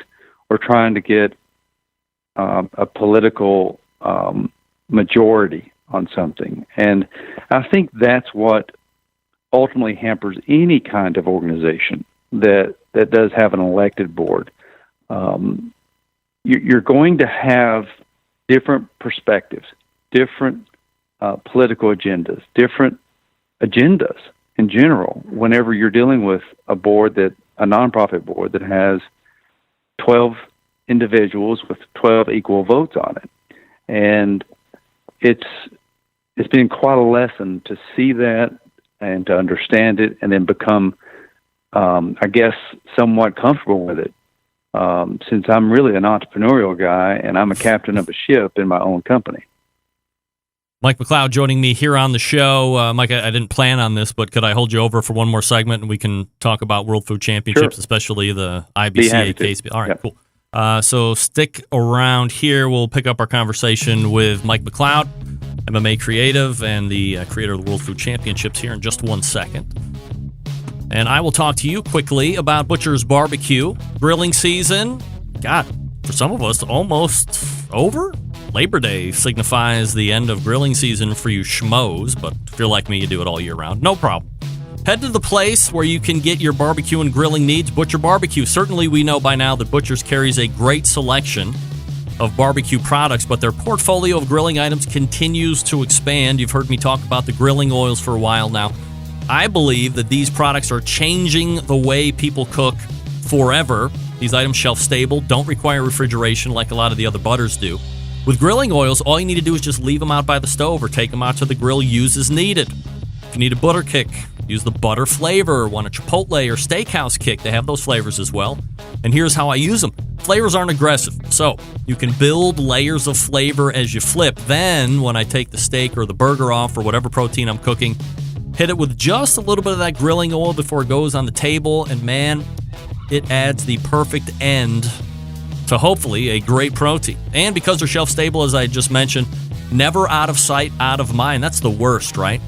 or trying to get a political majority on something. And I think that's what ultimately hampers any kind of organization that does have an elected board. You're going to have different perspectives, different political agendas, different agendas in general whenever you're dealing with a nonprofit board that has 12 individuals with 12 equal votes on it. And it's been quite a lesson to see that and to understand it and then become, I guess, somewhat comfortable with it. Since I'm really an entrepreneurial guy and I'm a captain of a ship in my own company. Mike McLeod joining me here on the show. Mike, I didn't plan on this, but could I hold you over for one more segment and we can talk about World Food Championships, especially the IBCA KCBS? All right, cool. So stick around here. We'll pick up our conversation with Mike McLeod, MMA Creative, and the creator of the World Food Championships here in just 1 second. And I will talk to you quickly about Butcher's Barbecue. Grilling season, God, for some of us, almost over. Labor Day signifies the end of grilling season for you schmoes, but if you're like me, you do it all year round. No problem. Head to the place where you can get your barbecue and grilling needs, Butcher Barbecue. Certainly we know by now that Butcher's carries a great selection of barbecue products, but their portfolio of grilling items continues to expand. You've heard me talk about the grilling oils for a while now. I believe that these products are changing the way people cook forever. These items shelf stable, don't require refrigeration like a lot of the other butters do. With grilling oils, all you need to do is just leave them out by the stove or take them out to the grill, use as needed. If you need a butter kick, use the butter flavor. Want a chipotle or steakhouse kick, they have those flavors as well. And here's how I use them. Flavors aren't aggressive, so you can build layers of flavor as you flip. Then, when I take the steak or the burger off or whatever protein I'm cooking, hit it with just a little bit of that grilling oil before it goes on the table, and man, it adds the perfect end to hopefully a great protein. And because they're shelf stable, as I just mentioned, never out of sight, out of mind. That's the worst, right?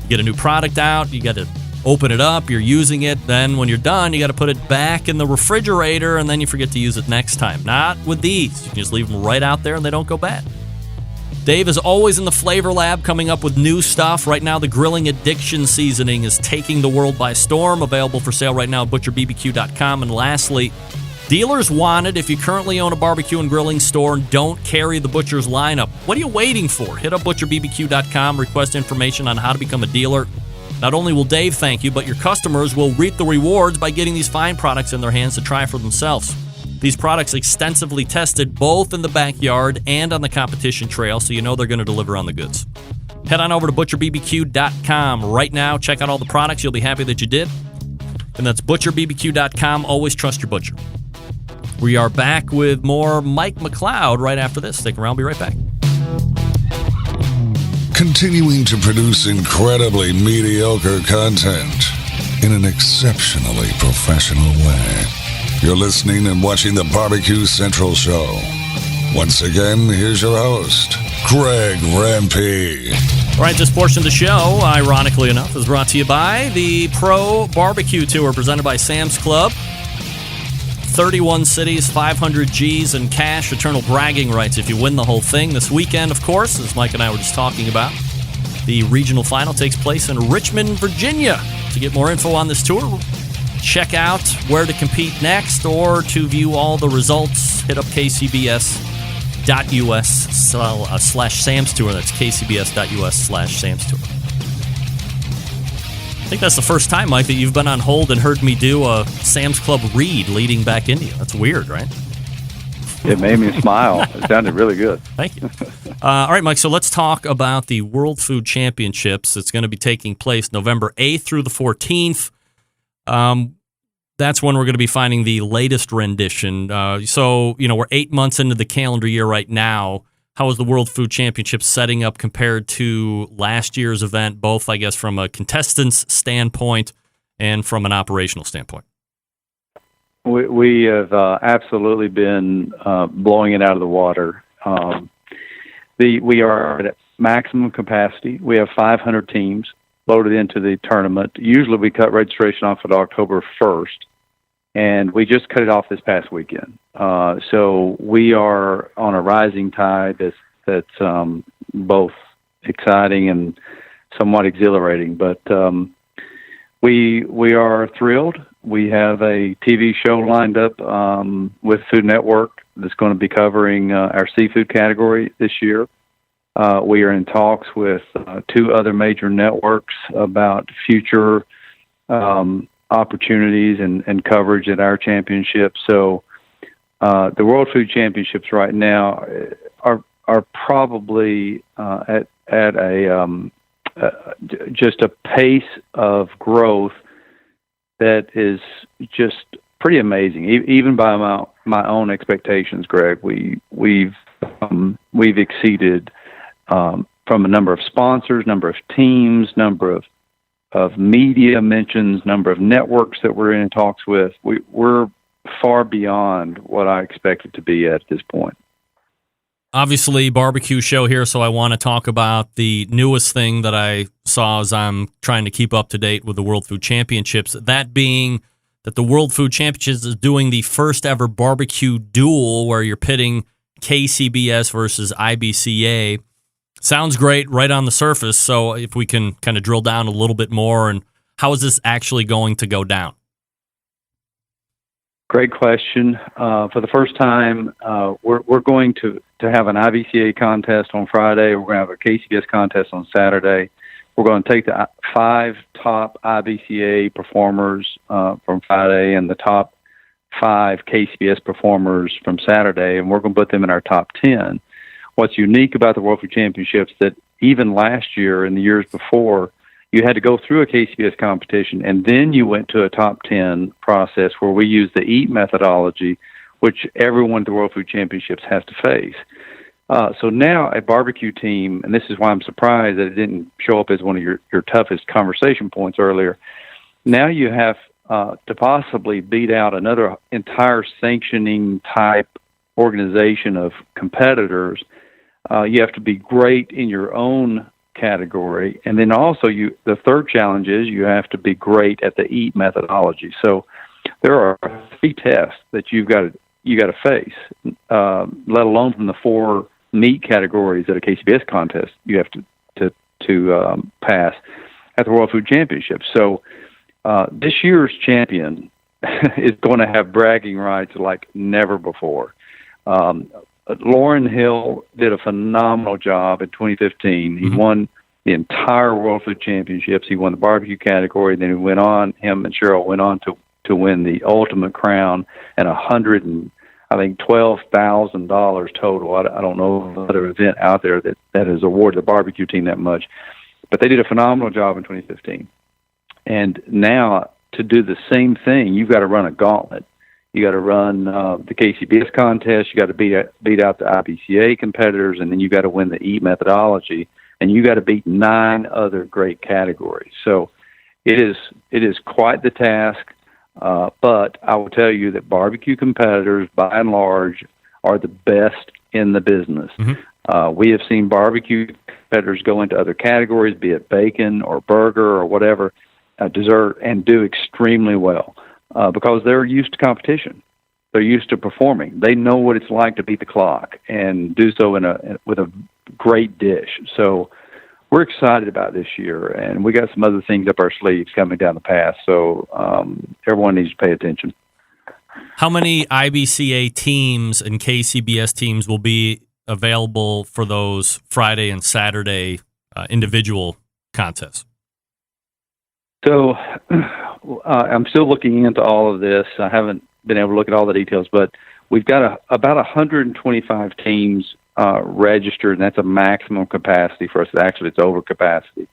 You get a new product out, you got to open it up, you're using it, then when you're done, you got to put it back in the refrigerator, and then you forget to use it next time. Not with these. You can just leave them right out there and they don't go bad. Dave is always in the flavor lab coming up with new stuff. Right now, the Grilling Addiction seasoning is taking the world by storm. Available for sale right now at butcherbbq.com. And lastly, Dealers wanted if you currently own a barbecue and grilling store and don't carry the Butcher's lineup. What are you waiting for? Hit up butcherbbq.com, request information on how to become a dealer. Not only will Dave thank you, but your customers will reap the rewards by getting these fine products in their hands to try for themselves. These products extensively tested both in the backyard and on the competition trail, so you know they're going to deliver on the goods. Head on over to butcherbbq.com right now. Check out all the products. You'll be happy that you did. And that's butcherbbq.com. Always trust your butcher. We are back with more Mike McLeod right after this. Stick around. We'll be right back. Continuing to produce incredibly mediocre content in an exceptionally professional way. You're listening and watching the Barbecue Central Show. Once again, here's your host, Greg Rempe. All right, this portion of the show, ironically enough, is brought to you by the Pro Barbecue Tour presented by Sam's Club. 31 cities, 500 G's, and cash, eternal bragging rights if you win the whole thing. This weekend, of course, as Mike and I were just talking about, the regional final takes place in Richmond, Virginia. To get more info on this tour, check out where to compete next, or to view all the results, hit up kcbs.us/Sam's Tour. That's kcbs.us/Sam's Tour. I think that's the first time, Mike, that you've been on hold and heard me do a Sam's Club read leading back into you. That's weird, right? It made me smile. It sounded really good. Thank you. All right, Mike, so let's talk about the World Food Championships. It's going to be taking place November 8th through the 14th. That's when we're going to be finding the latest rendition. So, we're 8 months into the calendar year right now. How is the World Food Championship setting up compared to last year's event, both, I guess, from a contestants standpoint and from an operational standpoint? We have absolutely been blowing it out of the water. We are at maximum capacity. We have 500 teams loaded into the tournament. Usually we cut registration off at October 1st, and we just cut it off this past weekend. So we are on a rising tide that's both exciting and somewhat exhilarating. But we are thrilled. We have a TV show lined up with Food Network that's going to be covering our seafood category this year. We are in talks with two other major networks about future opportunities and coverage at our championship. So the World Food Championships right now are probably at a just a pace of growth that is just pretty amazing, even by my own expectations, Greg. We've exceeded from a number of sponsors, number of teams, number of media mentions, number of networks that we're in talks with. We're far beyond what I expected to be at this point. Obviously, barbecue show here, so I want to talk about the newest thing that I saw as I'm trying to keep up to date with the World Food Championships. That being that the World Food Championships is doing the first ever barbecue duel where you're pitting KCBS versus IBCA. Sounds great right on the surface, so if we can kind of drill down a little bit more, and how is this actually going to go down? Great question. For the first time, we're going to have an IBCA contest on Friday. We're going to have a KCBS contest on Saturday. We're going to take the 5 top IBCA performers from Friday and the top 5 KCBS performers from Saturday, and we're going to put them in our top 10. What's unique about the World Food Championships that even last year and the years before, you had to go through a KCBS competition, and then you went to a top 10 process where we use the EAT methodology, which everyone at the World Food Championships has to face. So now a barbecue team, and this is why I'm surprised that it didn't show up as one of your toughest conversation points earlier. Now you have to possibly beat out another entire sanctioning type organization of competitors. You have to be great in your own category, and then also the third challenge is you have to be great at the EAT methodology. So there are 3 tests that you got to face, let alone from the 4 meat categories at a KCBS contest you have to pass at the World Food Championship. So this year's champion is going to have bragging rights like never before. Lauren Hill did a phenomenal job in 2015. He won the entire World Food Championships. He won the barbecue category. Then him and Cheryl went on to win the Ultimate Crown and $12,000 total. I don't know of another event out there that has awarded the barbecue team that much. But they did a phenomenal job in 2015. And now to do the same thing, you've got to run a gauntlet. You got to run the KCBS contest. You got to beat out the IBCA competitors, and then you got to win the EAT methodology, and you got to beat 9 other great categories. So it is quite the task. But I will tell you that barbecue competitors, by and large, are the best in the business. We have seen barbecue competitors go into other categories, be it bacon or burger or whatever, dessert, and do extremely well. Because they're used to competition. They're used to performing. They know what it's like to beat the clock and do so with a great dish. So we're excited about this year, and we got some other things up our sleeves coming down the path. So everyone needs to pay attention. How many IBCA teams and KCBS teams will be available for those Friday and Saturday individual contests? So I'm still looking into all of this. I haven't been able to look at all the details, but we've got about 125 teams registered, and that's a maximum capacity for us. Actually, it's over capacity.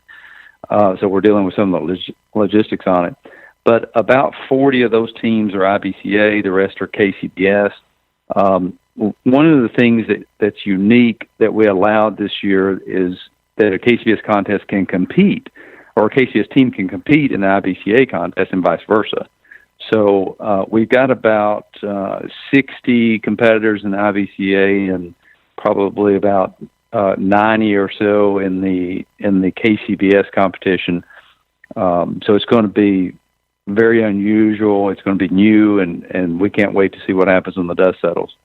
So we're dealing with some of the logistics on it. But about 40 of those teams are IBCA. The rest are KCBS. One of the things that's unique that we allowed this year is that a KCBS contest can compete, or a KCBS team can compete in the IBCA contest and vice versa. So we've got about 60 competitors in the IBCA and probably about 90 or so in the KCBS competition. So it's going to be very unusual. It's going to be new, and we can't wait to see what happens when the dust settles.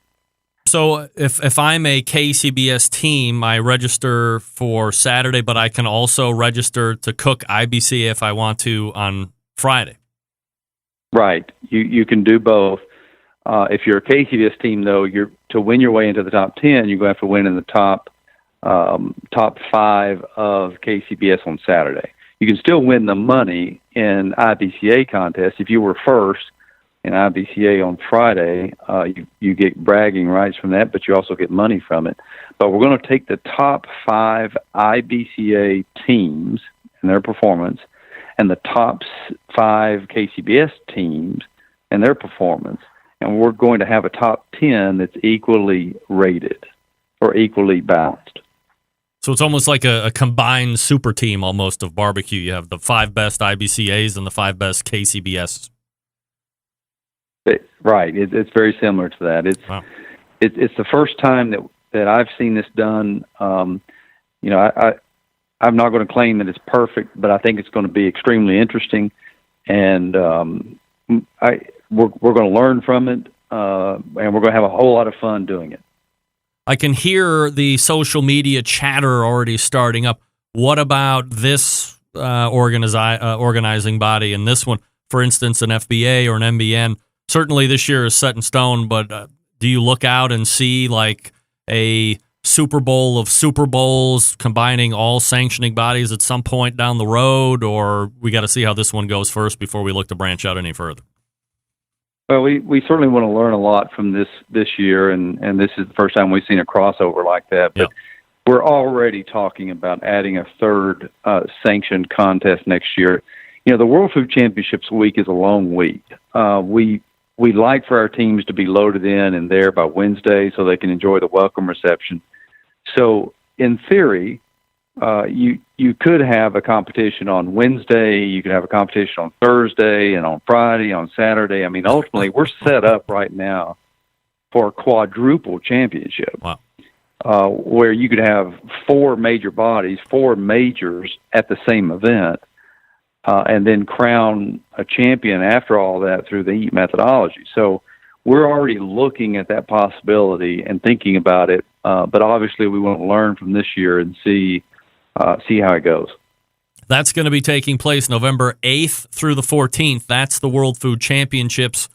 So if I'm a KCBS team, I register for Saturday, but I can also register to cook IBCA if I want to on Friday. Right. You can do both. If you're a KCBS team, though, to win your way into the top 10, you're going to have to win in the top 5 of KCBS on Saturday. You can still win the money in IBCA contest. If you were first in IBCA on Friday, you get bragging rights from that, but you also get money from it. But we're going to take the top 5 IBCA teams and their performance, and the top 5 KCBS teams and their performance, and we're going to have a top 10 that's equally rated or equally balanced. So it's almost like a combined super team almost of barbecue. You have the 5 best IBCAs and the 5 best KCBS. Right. It's very similar to that. It's the first time that I've seen this done. I'm not going to claim that it's perfect, but I think it's going to be extremely interesting, and we're going to learn from it, and we're going to have a whole lot of fun doing it. I can hear the social media chatter already starting up. What about this organizing body and this one? For instance, an FBA or an MBN. Certainly this year is set in stone, but do you look out and see like a Super Bowl of Super Bowls combining all sanctioning bodies at some point down the road, or we got to see how this one goes first before we look to branch out any further? Well, we certainly want to learn a lot from this year, and this is the first time we've seen a crossover like that. But we're already talking about adding a third sanctioned contest next year. The World Food Championships week is a long week. We like for our teams to be loaded in and there by Wednesday so they can enjoy the welcome reception. So in theory, you could have a competition on Wednesday, you could have a competition on Thursday and on Friday, on Saturday. I mean, ultimately, we're set up right now for a quadruple championship. Wow. Where you could have 4 major bodies, 4 majors at the same event, and then crown a champion after all that through the EAT methodology. So we're already looking at that possibility and thinking about it, but obviously we want to learn from this year and see how it goes. That's going to be taking place November 8th through the 14th. That's the World Food Championships.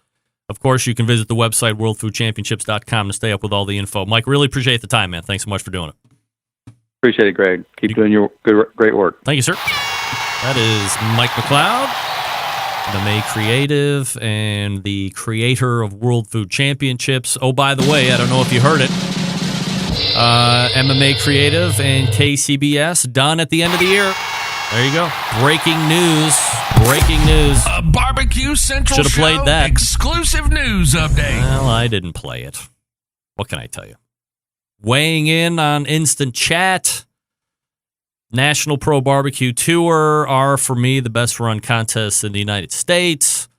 Of course, you can visit the website, worldfoodchampionships.com, to stay up with all the info. Mike, really appreciate the time, man. Thanks so much for doing it. Appreciate it, Greg. Keep doing your great work. Thank you, sir. That is Mike McLeod, MMA Creative and the creator of World Food Championships. Oh, by the way, I don't know if you heard it. MMA Creative and KCBS done at the end of the year. There you go. Breaking news. A Barbecue Central Should have played that. Exclusive news update. Well, I didn't play it. What can I tell you? Weighing in on Instant Chat, National Pro Barbecue Tour are, for me, the best run contests in the United States.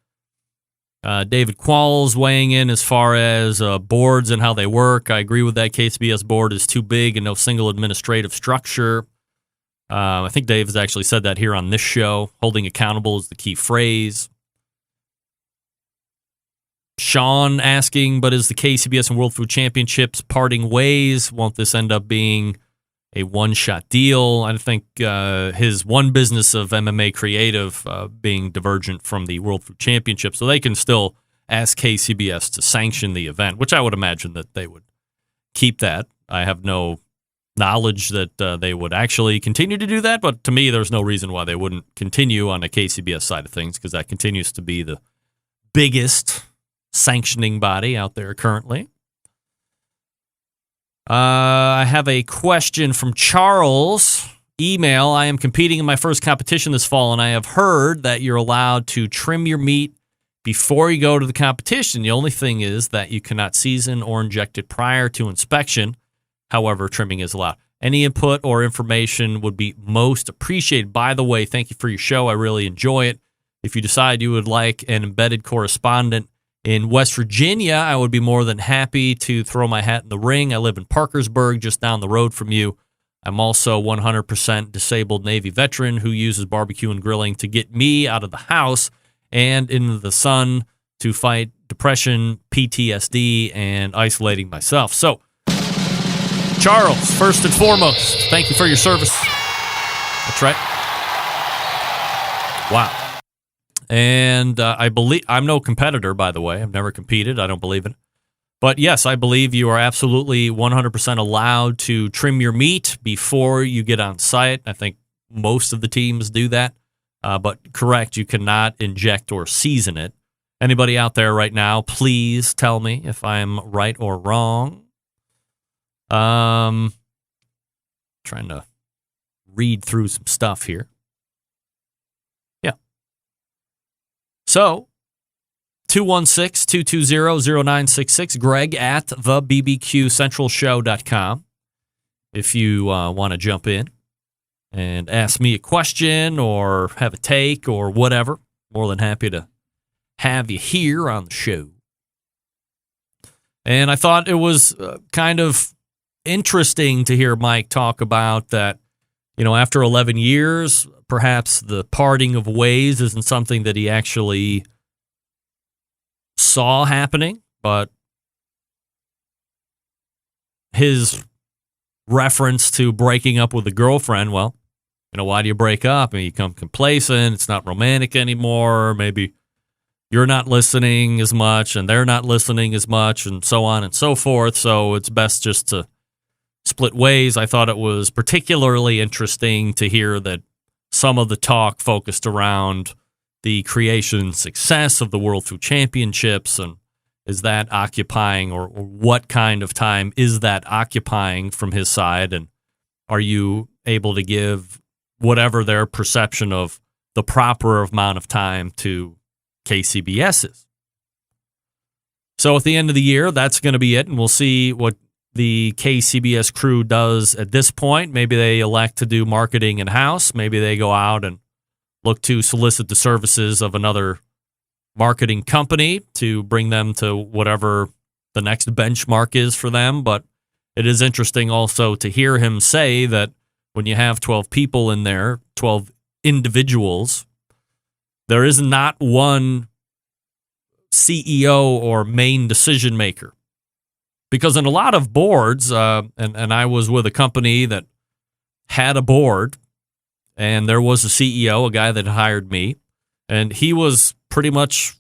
David Qualls weighing in as far as boards and how they work. I agree with that. KCBS board is too big and no single administrative structure. I think Dave has actually said that here on this show. Holding accountable is the key phrase. Sean asking, but is the KCBS and World Food Championships parting ways? Won't this end up being a one-shot deal? I think his one business of MMA Creative being divergent from the World Food Championship, so they can still ask KCBS to sanction the event, which I would imagine that they would keep that. I have no knowledge that they would actually continue to do that, but to me, there's no reason why they wouldn't continue on the KCBS side of things, because that continues to be the biggest sanctioning body out there currently. I have a question from Charles. Email, I am competing in my first competition this fall, and I have heard that you're allowed to trim your meat before you go to the competition. The only thing is that you cannot season or inject it prior to inspection. However, trimming is allowed. Any input or information would be most appreciated. By the way, thank you for your show. I really enjoy it. If you decide you would like an embedded correspondent in West Virginia, I would be more than happy to throw my hat in the ring. I live in Parkersburg, just down the road from you. I'm also 100% disabled Navy veteran who uses barbecue and grilling to get me out of the house and into the sun to fight depression, PTSD, and isolating myself. So, Charles, first and foremost, thank you for your service. That's right. Wow. And I believe, I'm no competitor, by the way. I've never competed. I don't believe it. But yes, I believe you are absolutely 100% allowed to trim your meat before you get on site. I think most of the teams do that. But correct, you cannot inject or season it. Anybody out there right now, please tell me if I'm right or wrong. Trying to read through some stuff here. Yeah. So, 216-220-0966, Greg at thebbqcentralshow.com. If you want to jump in and ask me a question or have a take or whatever, more than happy to have you here on the show. And I thought it was kind of interesting to hear Mike talk about that, you know, after 11 years, perhaps the parting of ways isn't something that he actually saw happening, but his reference to breaking up with a girlfriend, well, you know, why do you break up? And you become complacent, it's not romantic anymore, maybe you're not listening as much and they're not listening as much, and so on and so forth, so it's best just to split ways. I thought it was particularly interesting to hear that some of the talk focused around the creation and success of the World Food Championships, and is that occupying, or what kind of time is that occupying from his side, and are you able to give whatever their perception of the proper amount of time to KCBS is. So at the end of the year, that's going to be it, and we'll see what the KCBS crew does at this point. Maybe they elect to do marketing in-house. Maybe they go out and look to solicit the services of another marketing company to bring them to whatever the next benchmark is for them. But it is interesting also to hear him say that when you have 12 people in there, 12 individuals, there is not one CEO or main decision maker. Because in a lot of boards, and I was with a company that had a board, and there was a CEO, a guy that hired me, and he was pretty much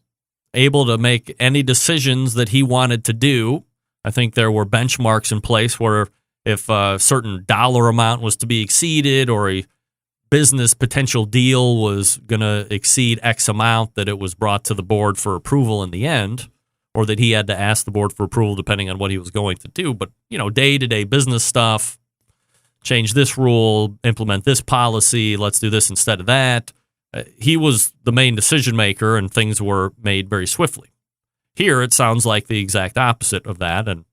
able to make any decisions that he wanted to do. I think there were benchmarks in place where if a certain dollar amount was to be exceeded or a business potential deal was going to exceed X amount, that it was brought to the board for approval in the end, or that he had to ask the board for approval depending on what he was going to do. But, day-to-day business stuff, change this rule, implement this policy, let's do this instead of that. He was the main decision maker, and things were made very swiftly. Here, it sounds like the exact opposite of that, and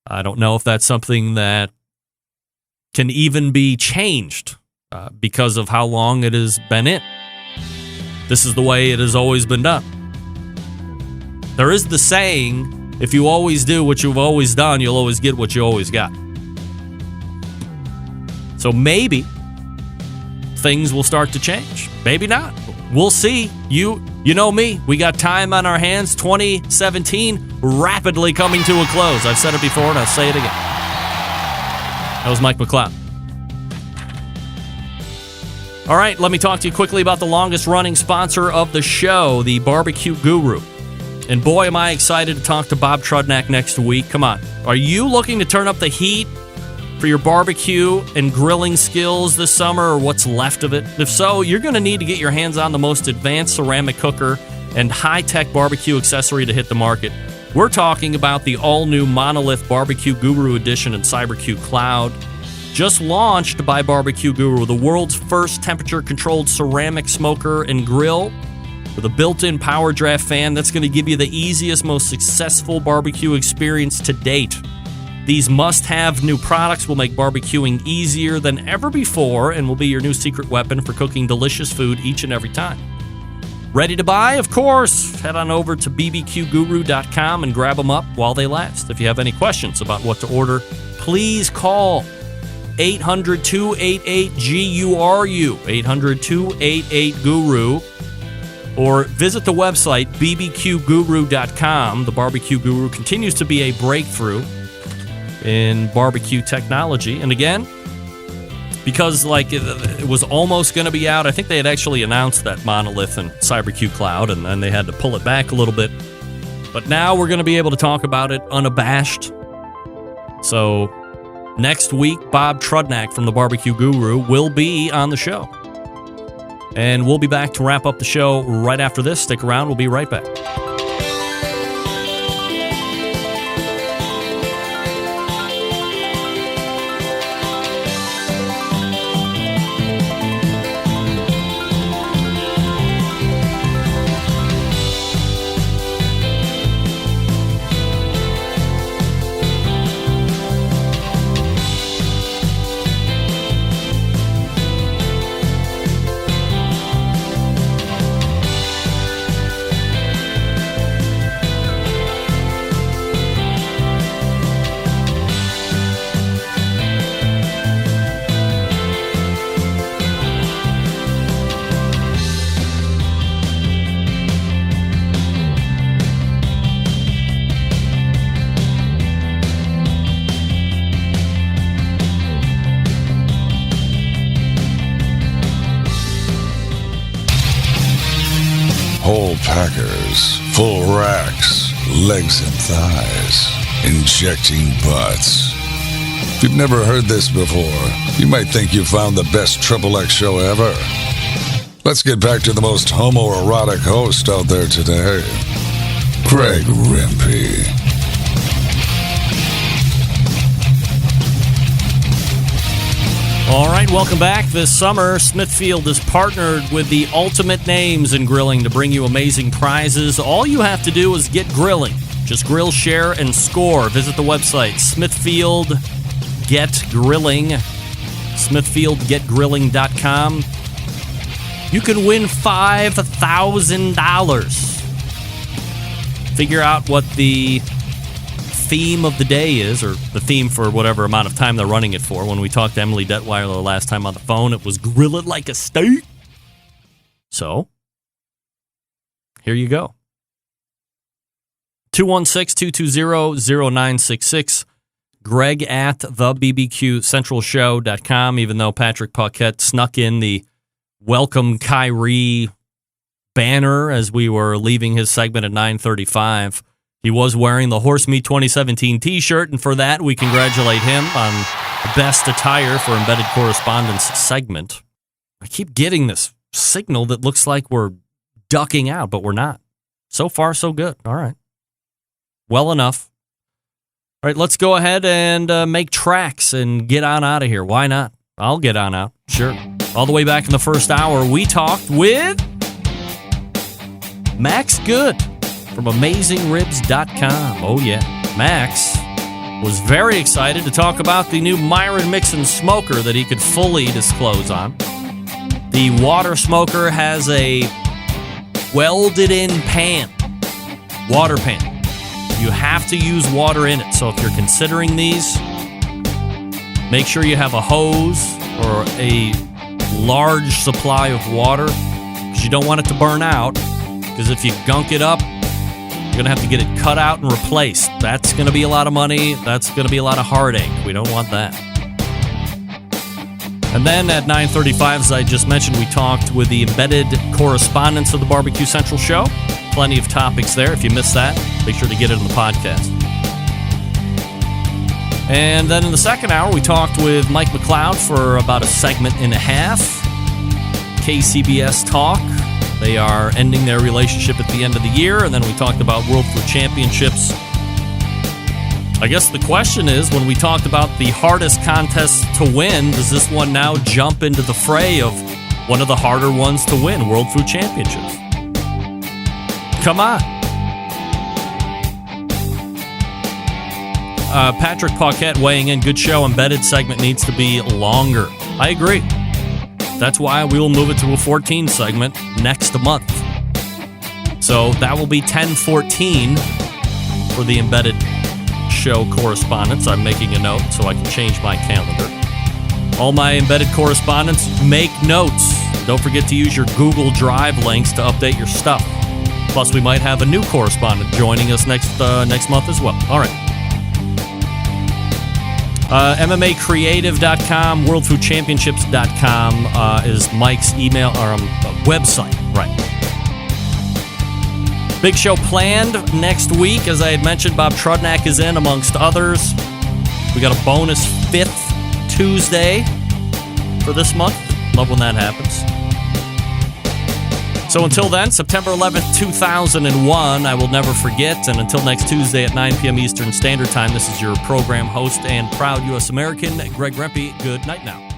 I don't know if that's something that can even be changed because of how long it has been in. This is the way it has always been done. There is the saying, if you always do what you've always done, you'll always get what you always got. So maybe things will start to change. Maybe not. We'll see. You know me. We got time on our hands. 2017 rapidly coming to a close. I've said it before, and I'll say it again. That was Mike McLeod. All right, let me talk to you quickly about the longest-running sponsor of the show, the Barbecue Guru. And boy, am I excited to talk to Bob Trudnak next week. Come on. Are you looking to turn up the heat for your barbecue and grilling skills this summer, or what's left of it? If so, you're going to need to get your hands on the most advanced ceramic cooker and high-tech barbecue accessory to hit the market. We're talking about the all-new Monolith Barbecue Guru Edition and CyberQ Cloud. Just launched by Barbecue Guru, the world's first temperature-controlled ceramic smoker and grill with a built-in power draft fan that's going to give you the easiest, most successful barbecue experience to date. These must-have new products will make barbecuing easier than ever before and will be your new secret weapon for cooking delicious food each and every time. Ready to buy? Of course. Head on over to bbqguru.com and grab them up while they last. If you have any questions about what to order, please call 800-288-GURU, 800-288-GURU, or visit the website bbqguru.com. The Barbecue Guru continues to be a breakthrough in barbecue technology. And again, because it was almost going to be out, I think they had actually announced that Monolith and CyberQ Cloud, and then they had to pull it back a little bit. But now we're going to be able to talk about it unabashed. So next week, Bob Trudnak from the Barbecue Guru will be on the show. And we'll be back to wrap up the show right after this. Stick around. We'll be right back. Whole packers, full racks, legs and thighs, injecting butts. If you've never heard this before, you might think you found the best XXX show ever. Let's get back to the most homoerotic host out there today, Greg Rempe. All right, welcome back. This summer, Smithfield is partnered with the ultimate names in grilling to bring you amazing prizes. All you have to do is get grilling. Just grill, share, and score. Visit the website, Smithfield Get Grilling, SmithfieldGetGrilling.com. You can win $5,000. Figure out what the theme of the day is, or the theme for whatever amount of time they're running it for. When we talked to Emily Detweiler the last time on the phone, it was grill it like a steak. So, here you go. 216-220-0966. Greg at thebbqcentralshow.com, even though Patrick Paquette snuck in the Welcome Kyrie banner as we were leaving his segment at 9:35. He was wearing the Horse Meat 2017 t-shirt, and for that, we congratulate him on the best attire for Embedded Correspondents Segment. I keep getting this signal that looks like we're ducking out, but we're not. So far, so good. All right. Well enough. All right, let's go ahead and make tracks and get on out of here. Why not? I'll get on out. Sure. All the way back in the first hour, we talked with Max Good from AmazingRibs.com. Oh, yeah. Max was very excited to talk about the new Myron Mixon smoker that he could fully disclose on. The water smoker has a welded-in pan, water pan. You have to use water in it. So if you're considering these, make sure you have a hose or a large supply of water, because you don't want it to burn out. Because if you gunk it up, you're going to have to get it cut out and replaced. That's going to be a lot of money. That's going to be a lot of heartache. We don't want that. And then at 9:35, as I just mentioned, we talked with the embedded correspondents of the Barbecue Central Show. Plenty of topics there. If you missed that, make sure to get it in the podcast. And then in the second hour, we talked with Mike McLeod for about a segment and a half. KCBS Talk. They are ending their relationship at the end of the year. And then we talked about World Food Championships. I guess the question is, when we talked about the hardest contest to win, does this one now jump into the fray of one of the harder ones to win, World Food Championships? Come on. Patrick Paquette weighing in. Good show. Embedded segment needs to be longer. I agree. That's why we will move it to a 14 segment next month. So that will be 10:14 for the embedded show correspondence. I'm making a note so I can change my calendar. All my embedded correspondents, make notes. Don't forget to use your Google Drive links to update your stuff. Plus, we might have a new correspondent joining us next month as well. All right. MMA Creative.com, WorldFoodChampionships.com is Mike's email or website. Right. Big show planned next week. As I had mentioned, Bob Trudnak is in, amongst others. We got a bonus 5th Tuesday for this month. Love when that happens. So until then, September 11th, 2001, I will never forget. And until next Tuesday at 9 p.m. Eastern Standard Time, this is your program host and proud U.S. American, Greg Rempe. Good night now.